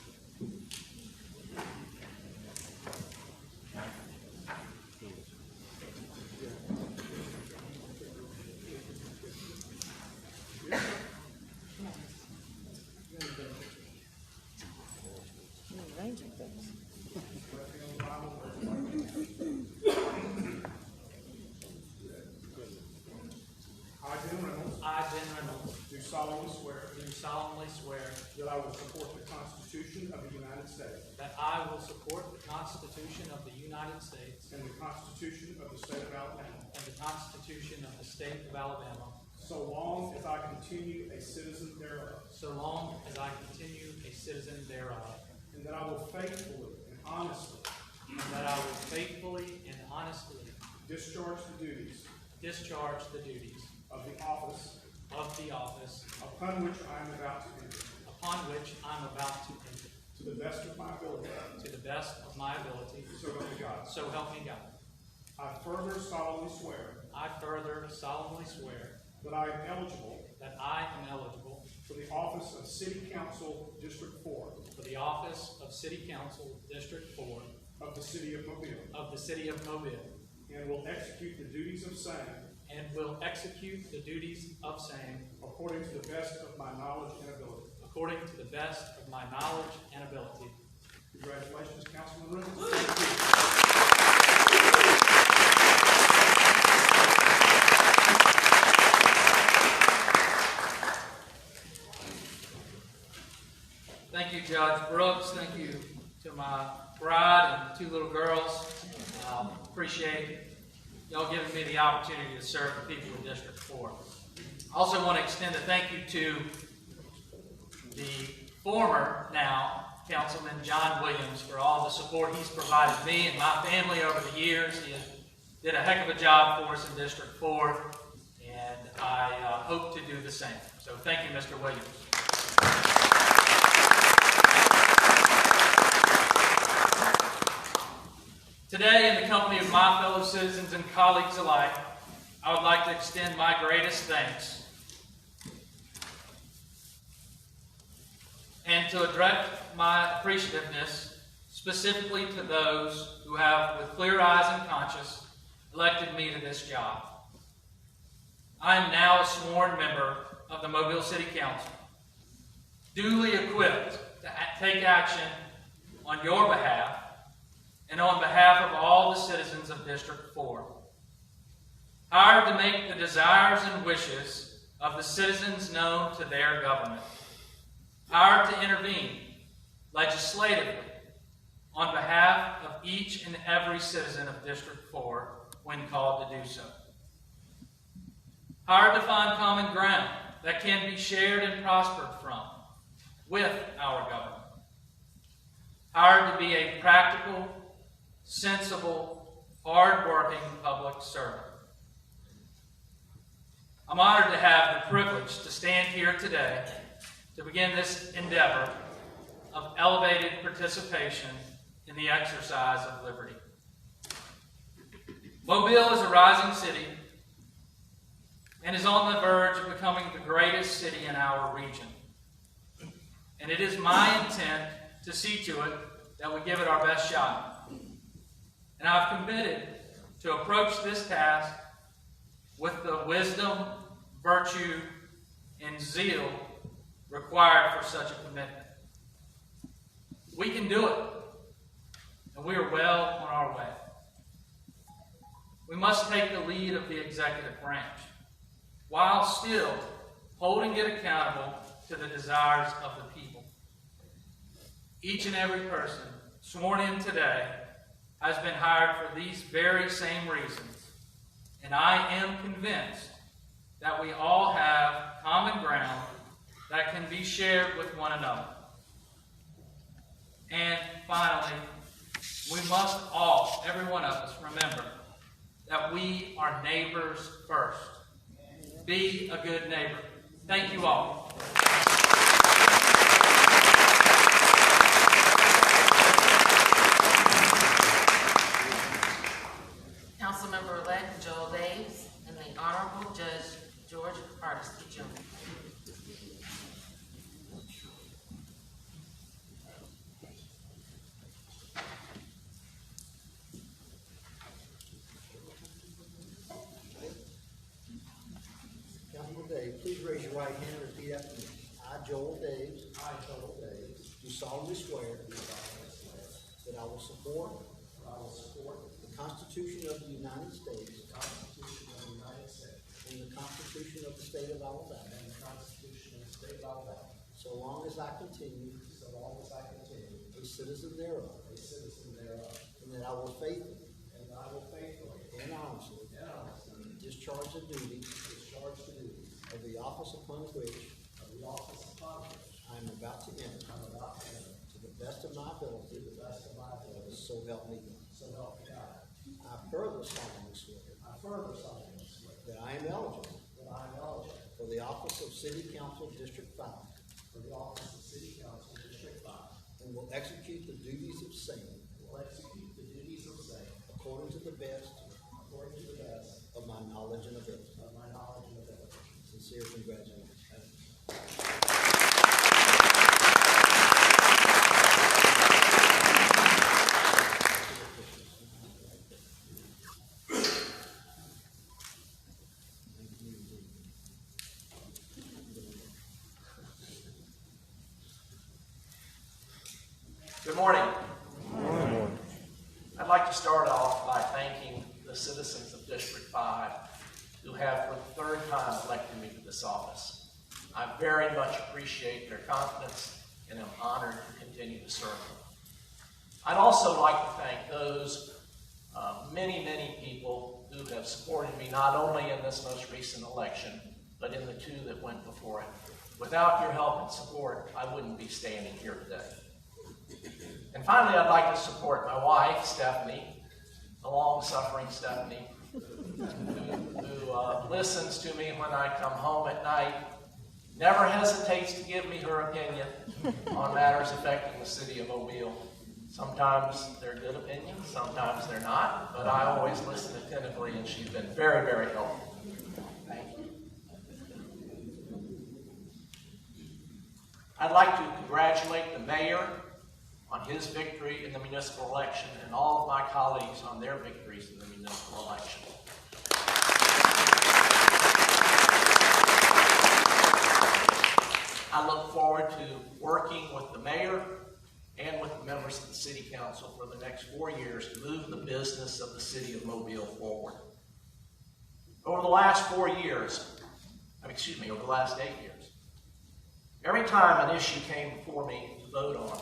I, Ben Reynolds, do solemnly swear that I will support the Constitution of the United States I will support the Constitution of the United States and the Constitution of the State of Alabama, and the Constitution of the State of Alabama, so long as I continue a citizen thereof, so long as I continue a citizen thereof, and that I will faithfully and honestly discharge the duties of the office upon which I am about to enter, to the best of my ability, so help me God. I further solemnly swear that I am eligible for the office of City Council District 4 for the office of City Council District 4 of the City of Mobile, and will execute the duties of same according to the best of my knowledge and ability. Congratulations, Councilman Reynolds. Thank you. Judge Brooks. Thank you to my bride and 2 little girls. Appreciate y'all giving me the opportunity to serve the people of District 4. I also want to extend a thank you to the former now Councilman John Williams for all the support he's provided me and my family over the years. He did a heck of a job for us in District 4, and I hope to do the same. So thank you, Mr. Williams. Today, in the company of my fellow citizens and colleagues alike, I would like to extend my greatest thanks and to direct my appreciativeness specifically to those who have, with clear eyes and conscience, elected me to this job. I am now a sworn member of the Mobile City Council, duly equipped to take action on your behalf and on behalf of all the citizens of District 4. Hired to make the desires and wishes of the citizens known to their government. Hired to intervene legislatively on behalf of each and every citizen of District 4 when called to do so. Hired to find common ground that can be shared and prospered from with our government. Hired to be a practical, sensible, hard-working public servant. I'm honored to have the privilege to stand here today to begin this endeavor of elevated participation in the exercise of liberty. Mobile is a rising city and is on the verge of becoming the greatest city in our region. And it is my intent to see to it that we give it our best shot. And I've committed to approach this task with the wisdom, virtue, and zeal required for such a commitment. We can do it, and we are well on our way. We must take the lead of the executive branch, while still holding it accountable to the desires of the people. Each and every person sworn in today has been hired for these very same reasons, and I am convinced that we all have common ground that can be shared with one another. And finally, we must all, every one of us, remember that we are neighbors first. Be a good neighbor. Thank you all. Councilmember-elect Joel Daves and the Honorable Judge George Hardesty Jr. Councilman Daves, please raise your right hand and repeat after me. I, Joel Daves. I, Joel Daves. Do solemnly swear. That I will support. The Constitution of the United States. And the Constitution of the State of Alabama. So long as I continue. A citizen thereof. And that I will faithfully. And honestly. Discharge the duties. Of the office upon which. I am about to enter. To the best of my ability. So help me God. I further solemnly swear. That I am eligible. For the office of City Council District 5. And will execute the duties of same. According to the best. Of my knowledge and ability. Sincere congratulations. Good morning. I'd like to start off by thanking the citizens of District 5 who have for the third time elected me to this office. I very much appreciate their confidence and am honored to continue to serve them. I'd also like to thank those many, many people who have supported me not only in this most recent election, but in the two that went before it. Without your help and support, I wouldn't be standing here today. And finally, I'd like to support my wife, Stephanie, the long-suffering Stephanie, who listens to me when I come home at night, never hesitates to give me her opinion on matters affecting the city of Mobile. Sometimes they're good opinions, sometimes they're not, but I always listen attentively, and she's been very, very helpful. Thank you. I'd like to congratulate the mayor on his victory in the municipal election and all of my colleagues on their victories in the municipal election. I look forward to working with the mayor and with the members of the city council for the next 4 years to move the business of the city of Mobile forward. Over the last 4 years, over the last 8 years, every time an issue came before me to vote on,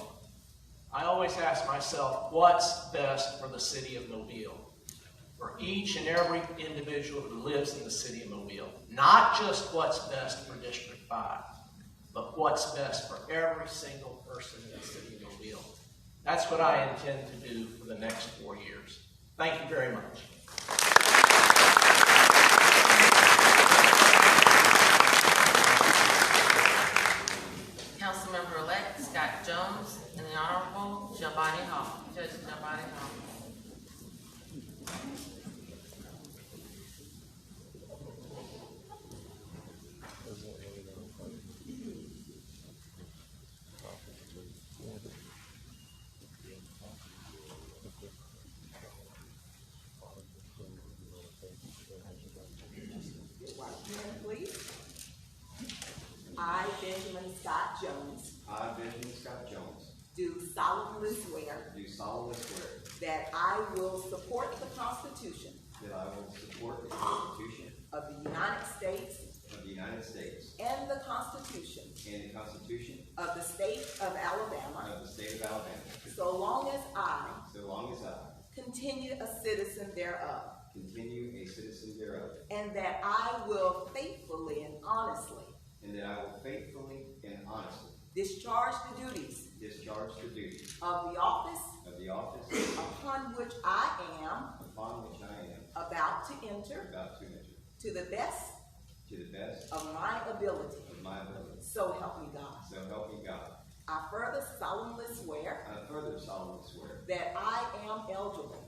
I always ask myself, what's best for the city of Mobile? For each and every individual who lives in the city of Mobile. Not just what's best for District 5, but what's best for every single person in the city of Mobile. That's what I intend to do for the next 4 years. Thank you very much. Councilmember-elect Scott Jones and the Honorable Giovanni Hall. Judge Giovanni Hall. I, Benjamin Scott Jones, I, Benjamin Scott Jones, do solemnly swear do solemnly swear that I will support the Constitution that I will support the Constitution of the United States of the United States and the Constitution and the Constitution of the State of Alabama, so long as I continue a citizen thereof, and that I will faithfully and honestly discharge the duties of the office upon which I am about to enter to the best of my ability. So help me God. I further solemnly swear that I am eligible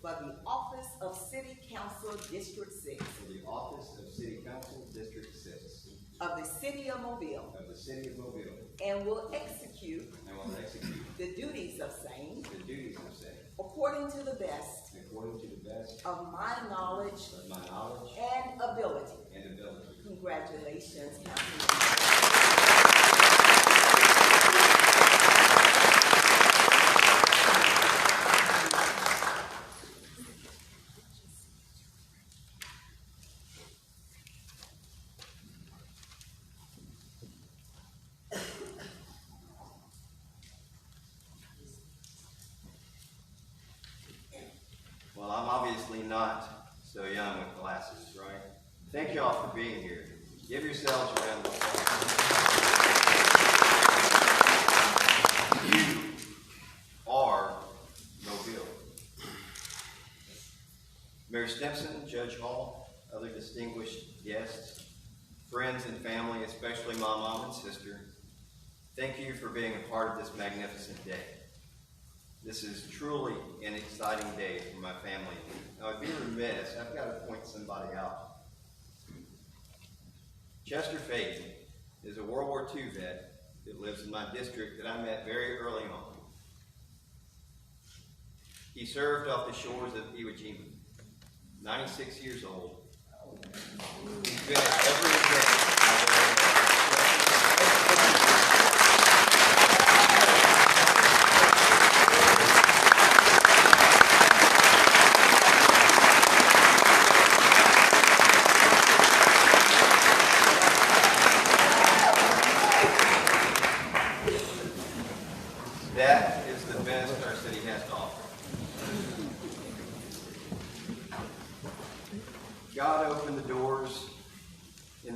for the office of City Council District 6 of the City of Mobile, and will execute the duties of same according to the best of my knowledge and ability. Congratulations, Councilman. Well, I'm obviously not so young with glasses, right? Thank you all for being here. Give yourselves a round of applause. You are Mobile. Mayor Stimson, Judge Hall, other distinguished guests, friends and family, especially my mom and sister, thank you for being a part of this magnificent day. This is truly an exciting day for my family. Now, I'd be remiss, I've got to point somebody out. Chester Fagan is a World War II vet that lives in my district that I met very early on. He served off the shores of Iwo Jima, 96 years old. He's been at every event I've ever been.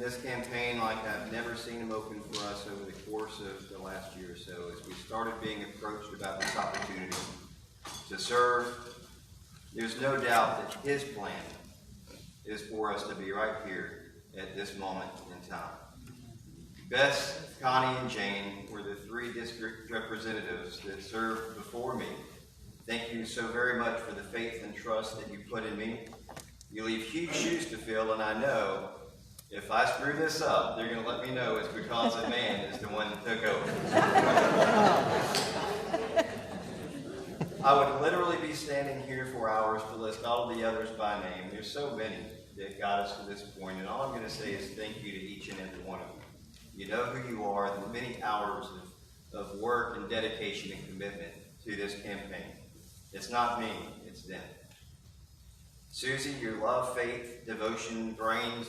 this campaign like I've never seen him open for us over the course of the last year or so as we started being approached about this opportunity to serve. There's no doubt that his plan is for us to be right here at this moment in time. Bess, Connie, and Jane were the 3 district representatives that served before me. Thank you so very much for the faith and trust that you put in me. You leave huge shoes to fill, and I know if I screw this up, they're going to let me know it's because a man is the one that took over. I would literally be standing here for hours to list all of the others by name. There's so many that got us to this point, and all I'm going to say is thank you to each and every one of you. You know who you are, the many hours of work and dedication and commitment to this campaign. It's not me, it's them. Susie, your love, faith, devotion, brains,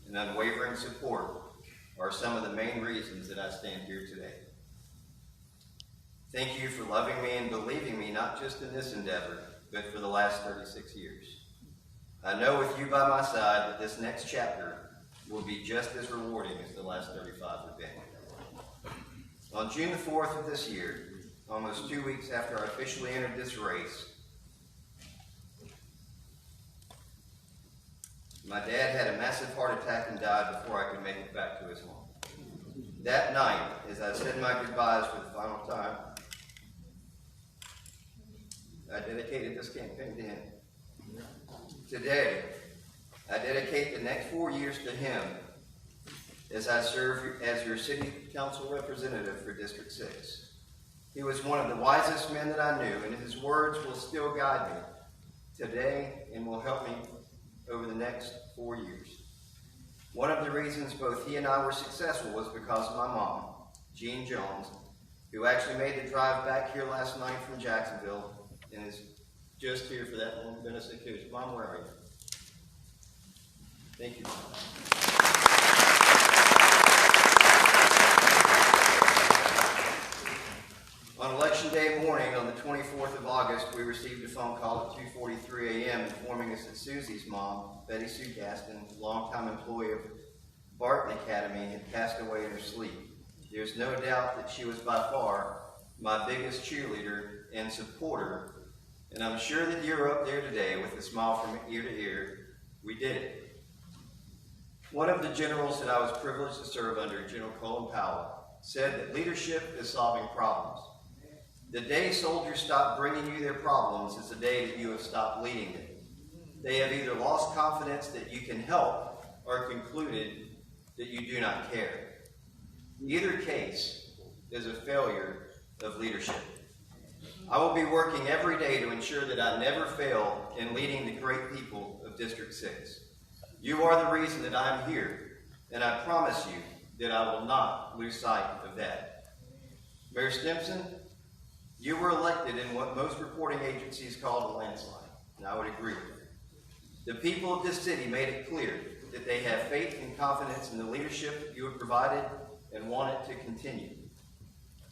and unwavering support are some of the main reasons that I stand here today. Thank you for loving me and believing me, not just in this endeavor, but for the last 36 years. I know with you by my side that this next chapter will be just as rewarding as the last 35 have been. On June the 4th of this year, almost 2 weeks after I officially entered this race, my dad had a massive heart attack and died before I could make it back to his home. That night, as I said my goodbyes for the final time, I dedicated this campaign to him. Today, I dedicate the next 4 years to him as I serve as your city council representative for District 6. He was one of the wisest men that I knew, and his words will still guide me today and will help me over the next 4 years. One of the reasons both he and I were successful was because of my mom, Jean Jones, who actually made the drive back here last night from Jacksonville and is just here for that one benefit occasion. Mom, where are you? Thank you. On Election Day morning, on the 24th of August, we received a phone call at 2:43 a.m. informing us that Susie's mom, Betty Sue Gaston, longtime employee of Barton Academy, had passed away in her sleep. There's no doubt that she was by far my biggest cheerleader and supporter, and I'm sure that you're up there today with a smile from ear to ear. We did it. One of the generals that I was privileged to serve under, General Colin Powell, said that leadership is solving problems. The day soldiers stop bringing you their problems is the day that you have stopped leading them. They have either lost confidence that you can help or concluded that you do not care. Either case is a failure of leadership. I will be working every day to ensure that I never fail in leading the great people of District 6. You are the reason that I am here, and I promise you that I will not lose sight of that. Mayor Stimson, you were elected in what most reporting agencies call a landslide, and I would agree with that. The people of this city made it clear that they have faith and confidence in the leadership that you have provided and want it to continue.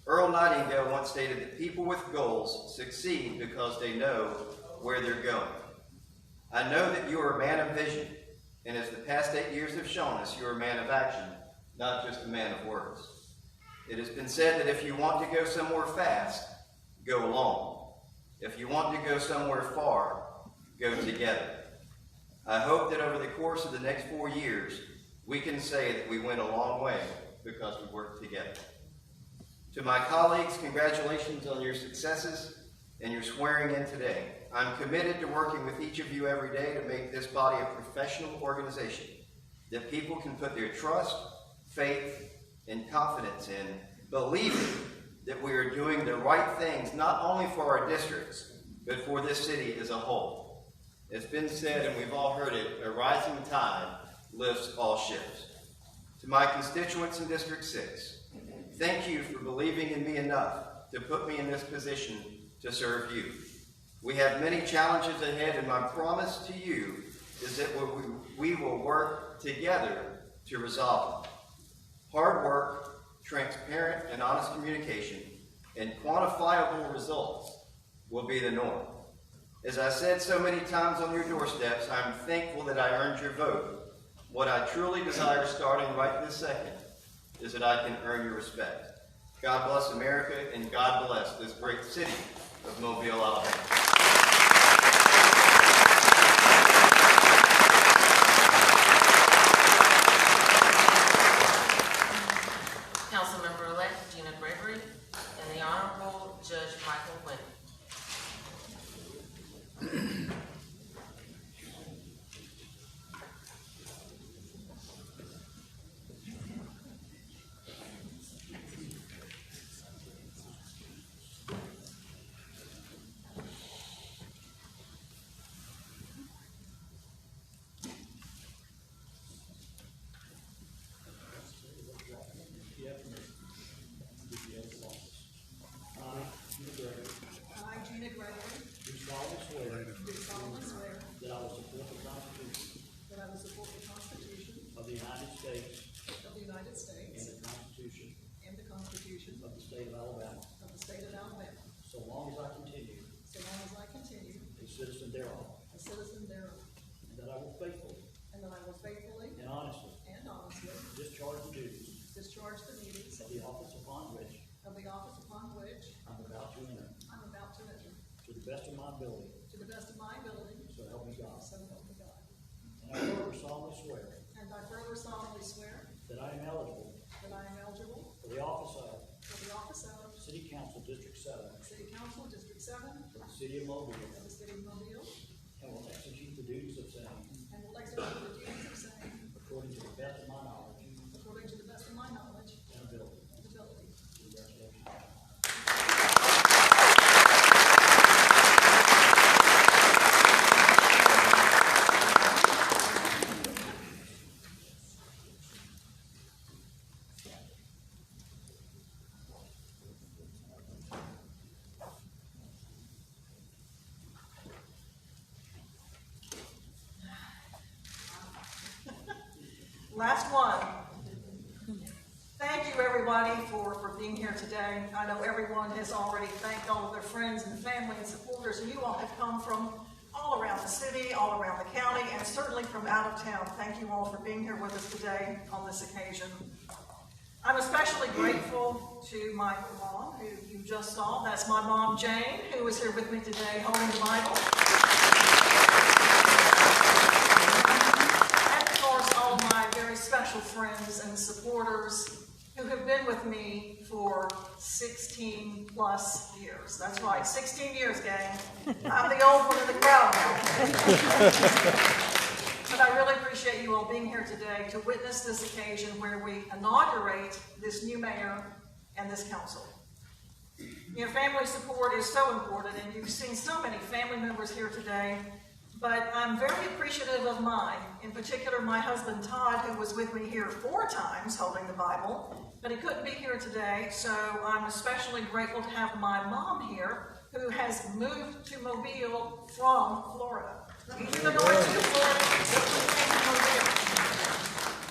Earl Nightingale once stated that people with goals succeed because they know where they're going. I know that you are a man of vision, and as the past 8 years have shown us, you're a man of action, not just a man of words. It has been said that if you want to go somewhere fast, go alone. If you want to go somewhere far, go together. I hope that over the course of the next 4 years, we can say that we went a long way because we worked together. To my colleagues, congratulations on your successes and your swearing in today. I'm committed to working with each of you every day to make this body a professional organization that people can put their trust, faith, and confidence in, believing that we are doing the right things not only for our districts, but for this city as a whole. It's been said, and we've all heard it, a rising tide lifts all ships. To my constituents in District 6, thank you for believing in me enough to put me in this position to serve you. We have many challenges ahead, and my promise to you is that we will work together to resolve them. Hard work, transparent and honest communication, and quantifiable results will be the norm. As I said so many times on your doorsteps, I'm thankful that I earned your vote, What I truly desire starting right this second is that I can earn your respect. God bless America, and God bless this great city of Mobile, Alabama. Councilmember-elect Gina Gregory and the Honorable Judge Michael Wynn. To the best of my ability. So help me God. So help me God. And I further solemnly swear. And I further solemnly swear. That I am eligible. That I am eligible. For the office of. For the office of. City Council District 7. City Council District 7. For the City of Mobile. For the City of Mobile. And will execute the duties of same. And will execute the duties of same. According to the best of my knowledge. According to the best of my knowledge. And ability. Congratulations. Last one. Thank you, everybody, for being here today. I know everyone has already thanked all of their friends and family and supporters, and you all have come from all around the city, all around the county, and certainly from out of town. Thank you all for being here with us today on this occasion. I'm especially grateful to my mom, who you just saw. That's my mom, Jane, who is here with me today holding the Bible. All my very special friends and supporters who have been with me for 16 plus years. That's right, 16 years, gang. I'm the old one in the crowd now. But I really appreciate you all being here today to witness this occasion where we inaugurate this new mayor and this council. You know, family support is so important, and you've seen so many family members here today. But I'm very appreciative of mine, in particular my husband Todd, who was with me here 4 times holding the Bible, but he couldn't be here today, so I'm especially grateful to have my mom here, who has moved to Mobile from Florida. Even though I to Florida,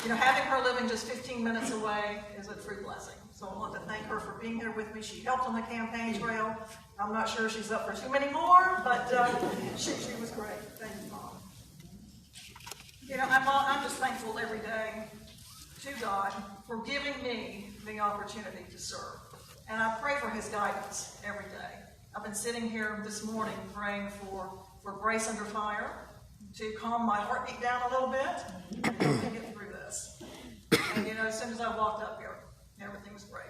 you know, having her living just 15 minutes away is a true blessing. So I want to thank her for being here with me. She helped on the campaign trail. I'm not sure she's up for too many more, but she was great. Thank you, Mom. You know, I'm just thankful every day to God for giving me the opportunity to serve. And I pray for his guidance every day. I've been sitting here this morning praying for grace under fire, to calm my heartbeat down a little bit, and help me get through this. And, you know, as soon as I walked up here, everything was great.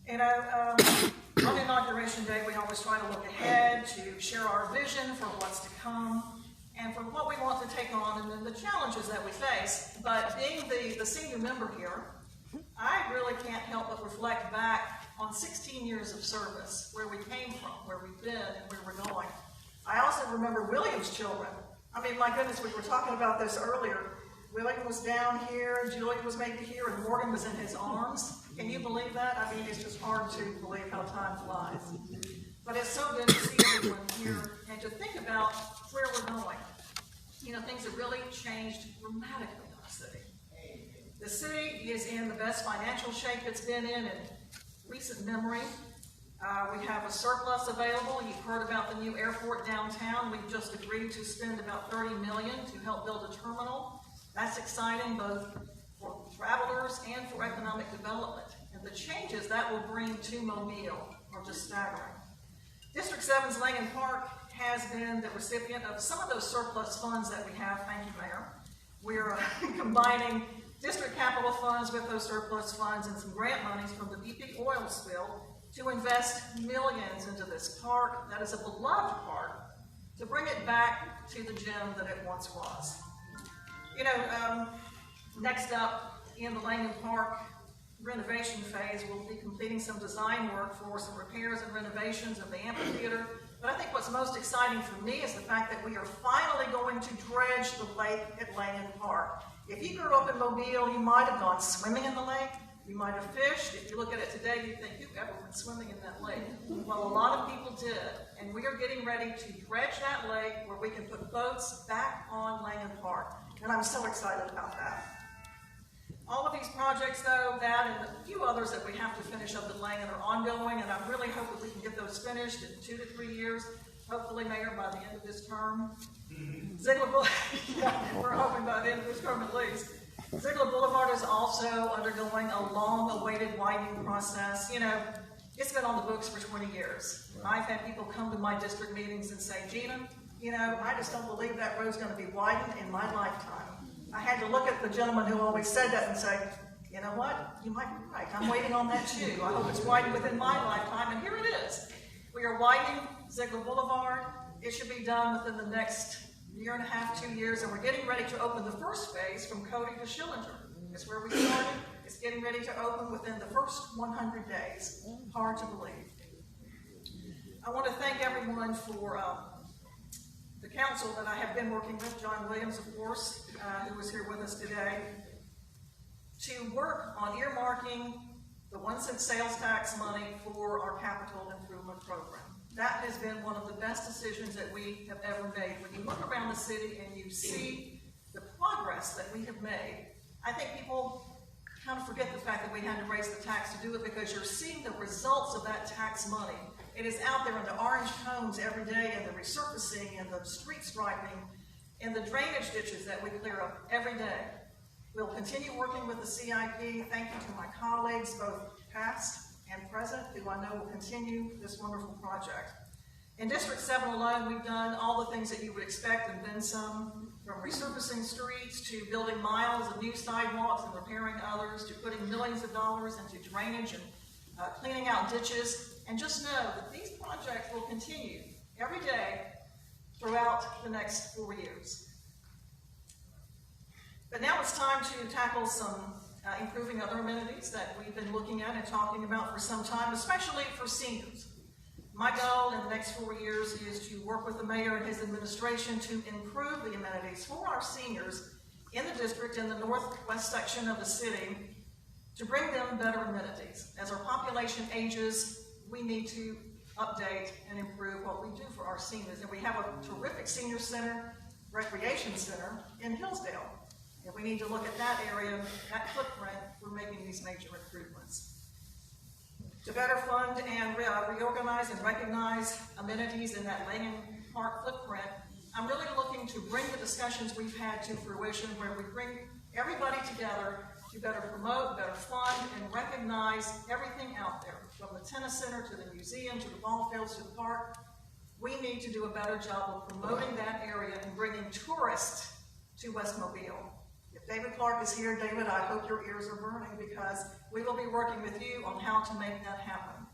You know, on Inauguration Day, we always try to look ahead, to share our vision for what's to come, and for what we want to take on, and then the challenges that we face. But being the senior member here, I really can't help but reflect back on 16 years of service, where we came from, where we've been, and where we're going. I also remember William's children. I mean, my goodness, we were talking about this earlier. William was down here, Julian was maybe here, and Morgan was in his arms. Can you believe that? I mean, it's just hard to believe how time flies. But it's so good to see everyone here and to think about where we're going. You know, things have really changed dramatically in the city. The city is in the best financial shape it's been in recent memory. We have a surplus available. You've heard about the new airport downtown. We've just agreed to spend about $30 million to help build a terminal. That's exciting both for travelers and for economic development. And the changes that will bring to Mobile are just staggering. District 7's Langham Park has been the recipient of some of those surplus funds that we have. Thank you, Mayor. We're combining district capital funds with those surplus funds and some grant monies from the BP oil spill to invest millions into this park that is a beloved park, to bring it back to the gem that it once was. You know, next up in the Langham Park renovation phase, we'll be completing some design work for some repairs and renovations of the amphitheater. But I think what's most exciting for me is the fact that we are finally going to dredge the lake at Langham Park. If you grew up in Mobile, you might have gone swimming in the lake. You might have fished. If you look at it today, you think, who ever went swimming in that lake? Well, a lot of people did. And we are getting ready to dredge that lake where we can put boats back on Langham Park. And I'm so excited about that. All of these projects, though, that and a few others that we have to finish up at Langham are ongoing, and I really hope that we can get those finished in 2 to 3 years. Hopefully, Mayor, by the end of this term. Ziegler Boulevard, yeah, we're hoping by the end of this term at least. Ziegler Boulevard is also undergoing a long-awaited widening process. You know, it's been on the books for 20 years. I've had people come to my district meetings and say, Gina, you know, I just don't believe that road's going to be widened in my lifetime. I had to look at the gentleman who always said that and say, you know what, you might be right. I'm waiting on that too. I hope it's widened within my lifetime, and here it is. We are widening Ziegler Boulevard. It should be done within the next 1.5 to 2 years, and we're getting ready to open the first phase from Cody to Schillinger. It's where we started. It's getting ready to open within the first 100 days. Hard to believe. I want to thank everyone for the council that I have been working with, John Williams, of course, who is here with us today, to work on earmarking the 1-cent sales tax money for our capital improvement program. That has been one of the best decisions that we have ever made. When you look around the city and you see the progress that we have made, I think people kind of forget the fact that we had to raise the tax to do it, because you're seeing the results of that tax money. It is out there in the orange cones every day, and the resurfacing, and the street striping, and the drainage ditches that we clear up every day. We'll continue working with the CIP. Thank you to my colleagues, both past and present, who I know will continue this wonderful project. In District 7 alone, we've done all the things that you would expect and then some, from resurfacing streets to building miles of new sidewalks and repairing others, to putting millions of dollars into drainage and cleaning out ditches. And just know that these projects will continue every day throughout the next 4 years. But now it's time to tackle some improving other amenities that we've been looking at and talking about for some time, especially for seniors. My goal in the next 4 years is to work with the mayor and his administration to improve the amenities for our seniors in the district, in the northwest section of the city, to bring them better amenities. As our population ages, we need to update and improve what we do for our seniors. And we have a terrific senior center, recreation center in Hillsdale. And we need to look at that area, that footprint, for making these major improvements. To better fund and reorganize and recognize amenities in that Langham Park footprint, I'm really looking to bring the discussions we've had to fruition, where we bring everybody together to better promote, better fund, and recognize everything out there, from the tennis center to the museum to the ball fields to the park. We need to do a better job of promoting that area and bringing tourists to West Mobile. If David Clark is here, David, I hope your ears are burning, because we will be working with you on how to make that happen.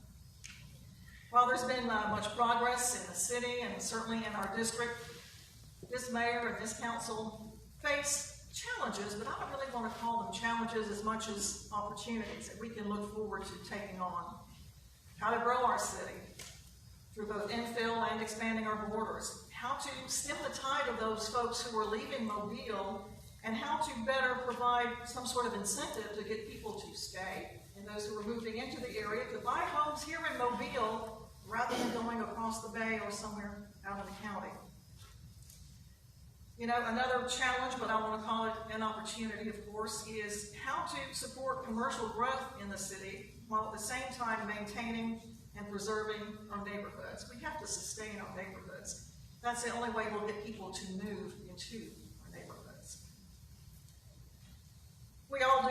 While there's been much progress in the city and certainly in our district, this mayor and this council face challenges, but I don't really want to call them challenges as much as opportunities that we can look forward to taking on. How to grow our city through both infill and expanding our borders. How to stem the tide of those folks who are leaving Mobile, and how to better provide some sort of incentive to get people to stay, and those who are moving into the area to buy homes here in Mobile rather than going across the bay or somewhere out in the county. You know, another challenge, but I want to call it an opportunity, of course, is how to support commercial growth in the city while at the same time maintaining and preserving our neighborhoods. We have to sustain our neighborhoods. That's the only way we'll get people to move into our neighborhoods.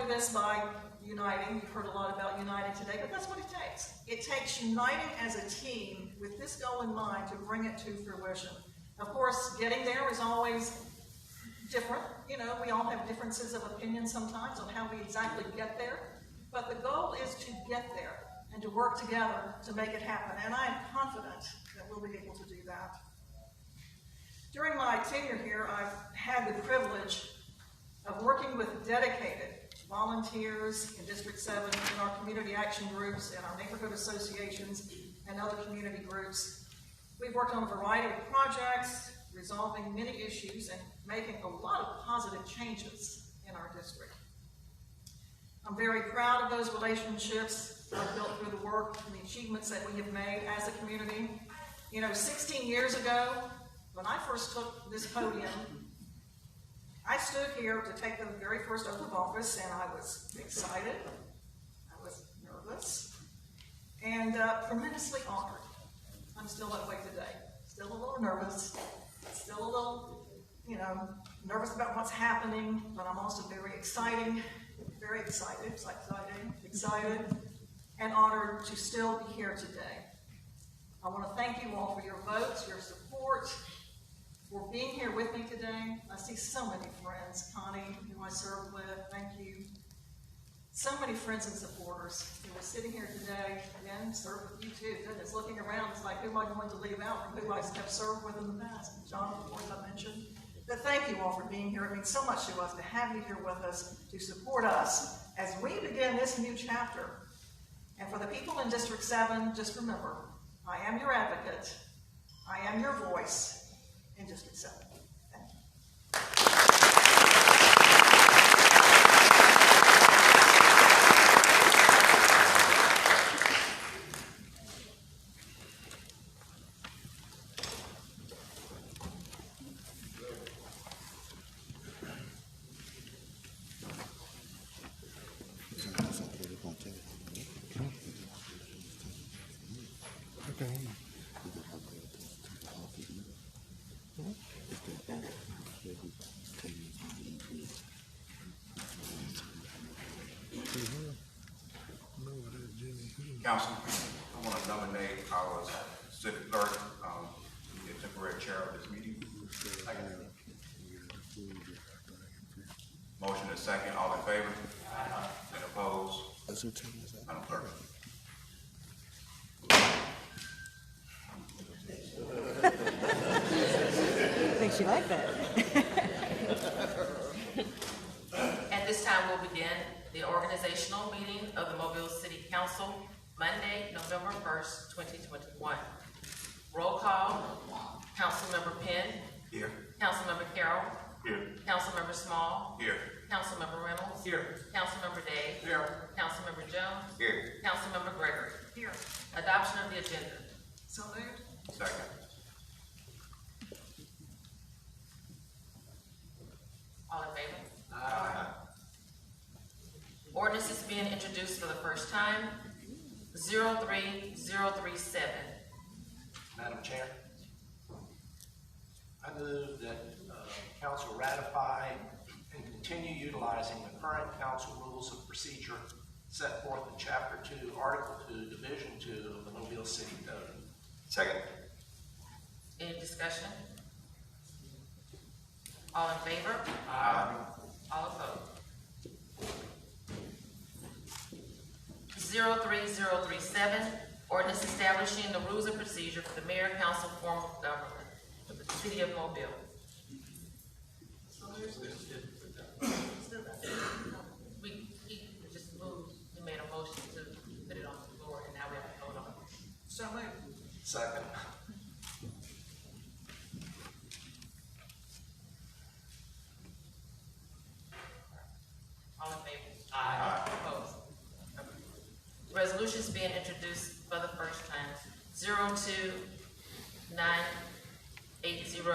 this by uniting. You've heard a lot about uniting today, but that's what it takes. It takes uniting as a team with this goal in mind to bring it to fruition. Of course, getting there is always different. You know, we all have differences of opinion sometimes on how we exactly get there, but the goal is to get there and to work together to make it happen, and I am confident that we'll be able to do that. During my tenure here, I've had the privilege of working with dedicated volunteers in District 7, in our community action groups, in our neighborhood associations, and other community groups. We've worked on a variety of projects, resolving many issues, and making a lot of positive changes in our district. I'm very proud of those relationships I've built through the work and the achievements that we have made as a community. You know, 16 years ago, when I first took this podium, I stood here to take the very first oath of office, and I was excited, I was nervous, and tremendously honored. I'm still that way today. Still a little nervous, still a little, nervous about what's happening, but I'm also very excited, and honored to still be here today. I want to thank you all for your votes, your support, for being here with me today. I see so many friends. Connie, who I served with, thank you. So many friends and supporters who are sitting here today. Again, served with you too. Goodness, looking around, it's like, who am I going to leave out from who I have served with in the past? John, of course, I mentioned. But thank you all for being here. It means so much to us to have you here with us, to support us as we begin this new chapter. And for the people in District 7, just remember, I am your advocate. I am your voice in District 7. Thank you. Council, I want to nominate our city clerk to be the temporary chair of this meeting. Motion is second. All in favor? And opposed? Madam Clerk. Thinks you like that. At this time, we'll begin the organizational meeting of the Mobile City Council, Monday, November 1st, 2021. Roll call. Councilmember Penn. Here. Councilmember Carroll. Here. Councilmember Small. Here. Councilmember Reynolds. Here. Councilmember Day. Here. Councilmember Jones. Here. Councilmember Gregory. Here. Adoption of the agenda. So moved. Second. All in favor? Aye. Ordinance is being introduced for the first time. 03037. Madam Chair, I move that council ratify and continue utilizing the current council rules of procedure set forth in Chapter 2, Article 2, Division 2 of the Mobile City Code. Second. Any discussion? All in favor? Aye. All opposed? 03037, ordinance establishing the rules of procedure for the mayor council form of government for the city of Mobile. We just moved, we made a motion to put it on the floor, and now we have to vote on it. So moved. Second. All in favor? Aye. Opposed? Resolutions being introduced for the first time, 02980 through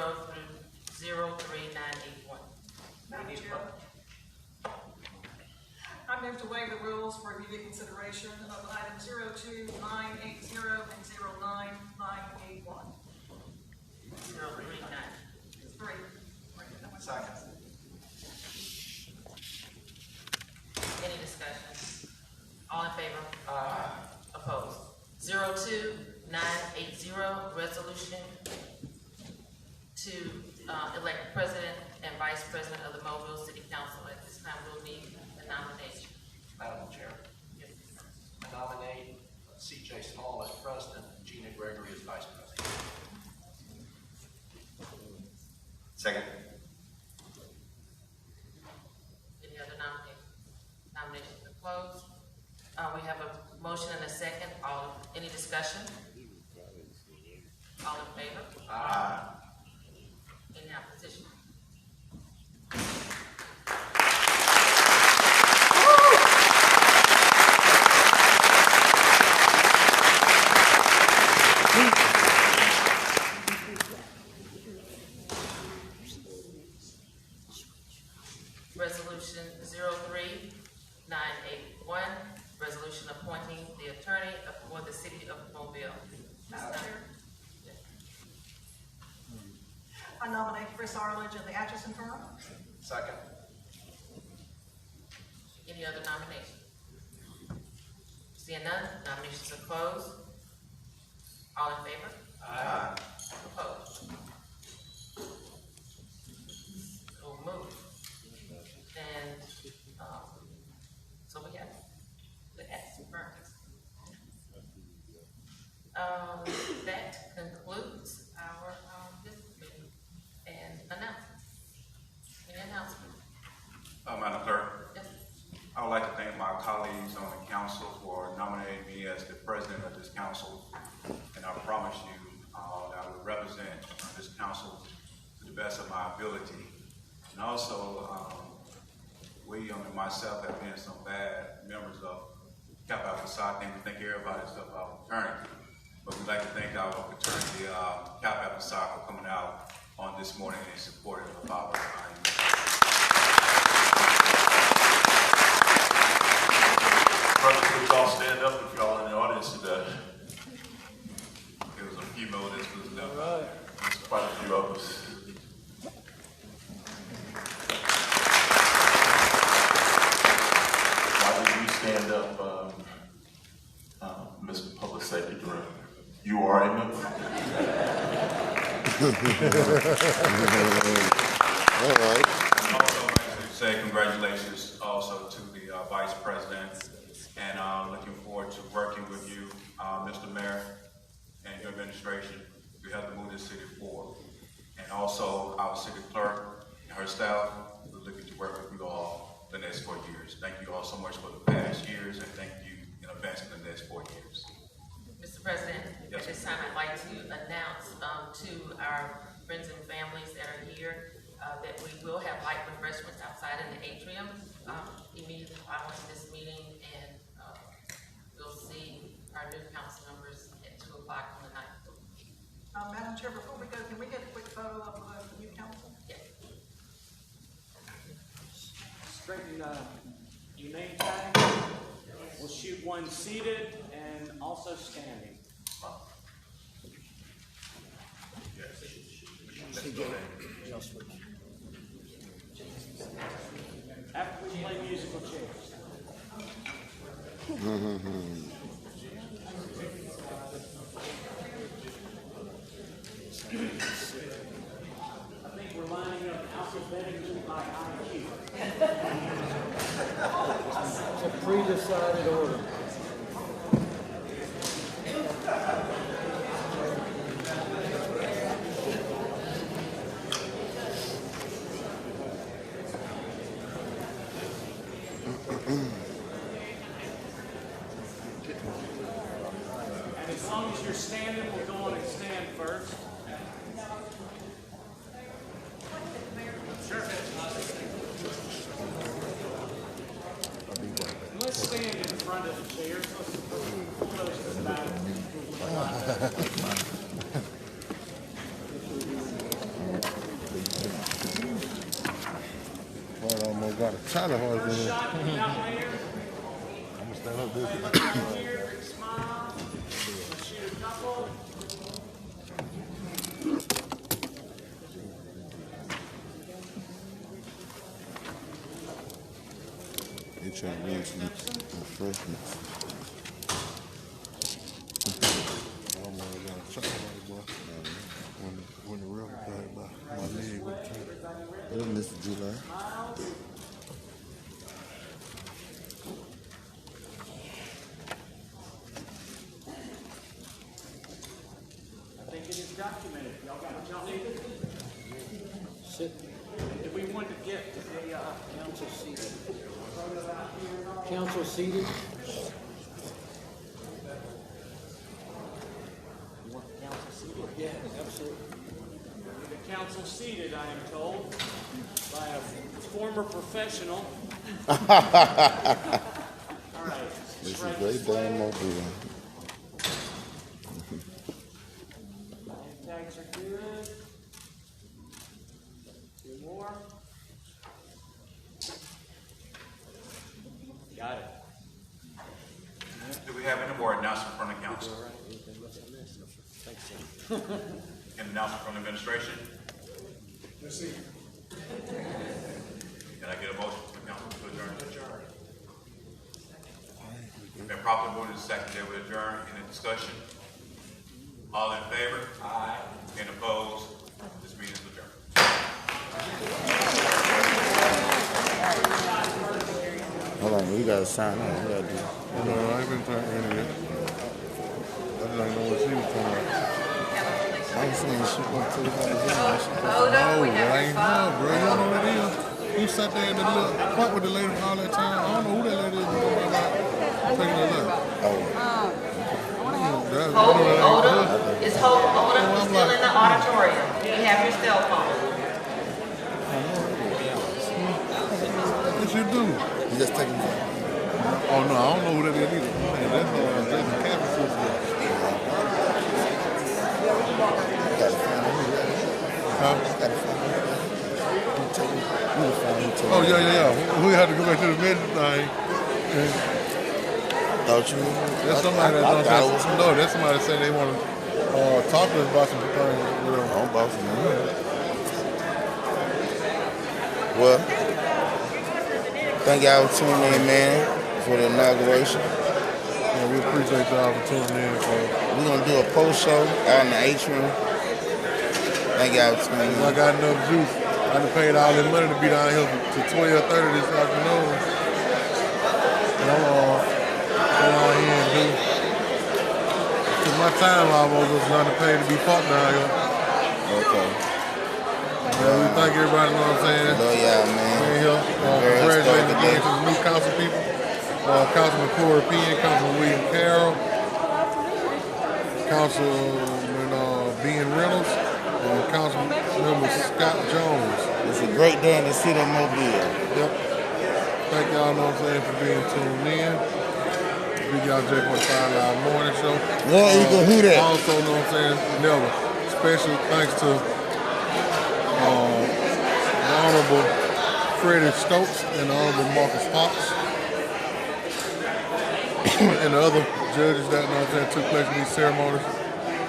03981. Madam Chair, I move to waive the rules for immediate consideration of item 02980 and 09981. 039. Three. Second. Any Second. Any other nominations are closed? We have a motion and a second. Any discussion? All in favor? Aye. Any opposition? Resolution 03981, resolution appointing the attorney for the city of Mobile. Madam Chair. I nominate Chris Arledge of the Atchison firm. Second. Any other nominations? Seeing none, nominations are closed. All in favor? Aye. Opposed? So moved. And, so we have the Atchison firms. That concludes our, business meeting and announcements. Any announcements? Madam Clerk, Yes. I would like to thank my colleagues on the council for nominating me as the president of this council. And I promise you that I will represent this council to the best of my ability. And also, we, myself, have been some bad members of Kappa Alpha Psi. I think everybody's of our fraternity. But we'd like to thank our fraternity, Kappa Alpha Psi, for coming out on this morning and supporting the Bible. Brothers, would y'all stand up if y'all in the audience today? There was a few more that was left. There's quite a few of us. Why did you stand up, Mr. Public Safety Director? You are a member. All right. Also, I'd like to say congratulations also to the Vice President, and looking forward to working with you, Mr. Mayor, and your administration. We have to move this city forward. And also our city clerk and her staff, we're looking to work with you all the next 4 years. Thank you all so much for the past years, and thank you in advance for the next 4 years. Mr. President, Yes, at this time, I'd like to announce to our friends and families that are here that we will have light refreshments outside in the atrium immediately following this meeting, and we'll see our new council members at 2 o'clock on the 9th. Madam Chair, before we go, can we get a quick photo of the new council? Yes. Straighten your name tag. We'll shoot one seated and also standing. After we play musical chairs. I think we're lining up alphabetically by IQ. It's a pre-decided order. And as long as you're standing, we'll go on and stand first. Sure. And let's stand in front of the chairs. Let's close to the back. Well, I almost got a China horse in First here. shot, without Mayor. I'm gonna stand up this way. Here, big smile. Let's shoot a couple. They trying to run some refreshments. I almost got a China horse, boy. When the river came by, my leg would turn. Little Mr. July. I think it is documented. Y'all got what y'all needed? Do we want to get to the Council seated. Council seated. You want the council seated? Yeah, absolutely. the council seated, I am told, by a former professional. All right. This is great damn mobile. Tags are good. Two more. Got it. Do we have any more announcements from the council? An announcement from the administration? Can I get a motion from the council to adjourn? Been properly moved and seconded, we adjourn. Any discussion? All in favor? Aye. Any opposed? This meeting is adjourned. Hold on, we gotta sign up. We gotta do. No, I ain't been trying to yet. I just don't know what she was talking about. I ain't seen she went to the house. No, that ain't her, bro. You don't know what that is? You sat there in the little fight with the lady all that time. I don't know who that lady is. Taking a look. Hope Odom. Is Hope Odom still in the auditorium? You have your cell phone. What you do? You just taking it. Oh no, I don't know who that is either. Man, that's Jason Campbell's sister. Huh? Oh yeah. We had to go back to the mid thing. Thought you? That's somebody that don't say. No, that's somebody that say they want to talk to us about some things. I'm bossing them. Well, thank y'all for tuning in, man, for the inauguration. Yeah, we appreciate y'all for tuning in. We're gonna do a post show out in the atrium. Thank y'all for tuning in. I got enough juice. I done paid all this money to be down here to 12:30 this afternoon. And I'm go out here and do. Cause my time almost was trying to pay to be parked down here. Okay. Yeah, we thank everybody, you know what I'm saying? Love y'all, man. Being here. Congratulations again to the new council people. Councilman Corey Penn, Councilman William Carroll, Councilman Ben Reynolds, and Councilmember Scott Jones. It's a great day in the city of Mobile. Yep. Thank y'all, know what I'm saying, for being tuned in. Big y'all J45 Live Morning Show. Well, Eagle, who that? Also, know what I'm saying, Never. Special thanks to the Honorable Freddie Stokes and the Honorable Marcus Fox and the other judges that, know what I'm saying, took place in these ceremonies.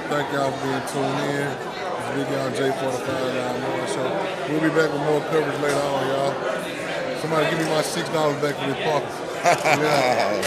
Thank y'all for being tuned in. It's Big Y'all J45 Live Morning Show. We'll be back with more coverage later on, y'all. Somebody give me my $6 back for this parking. Yeah.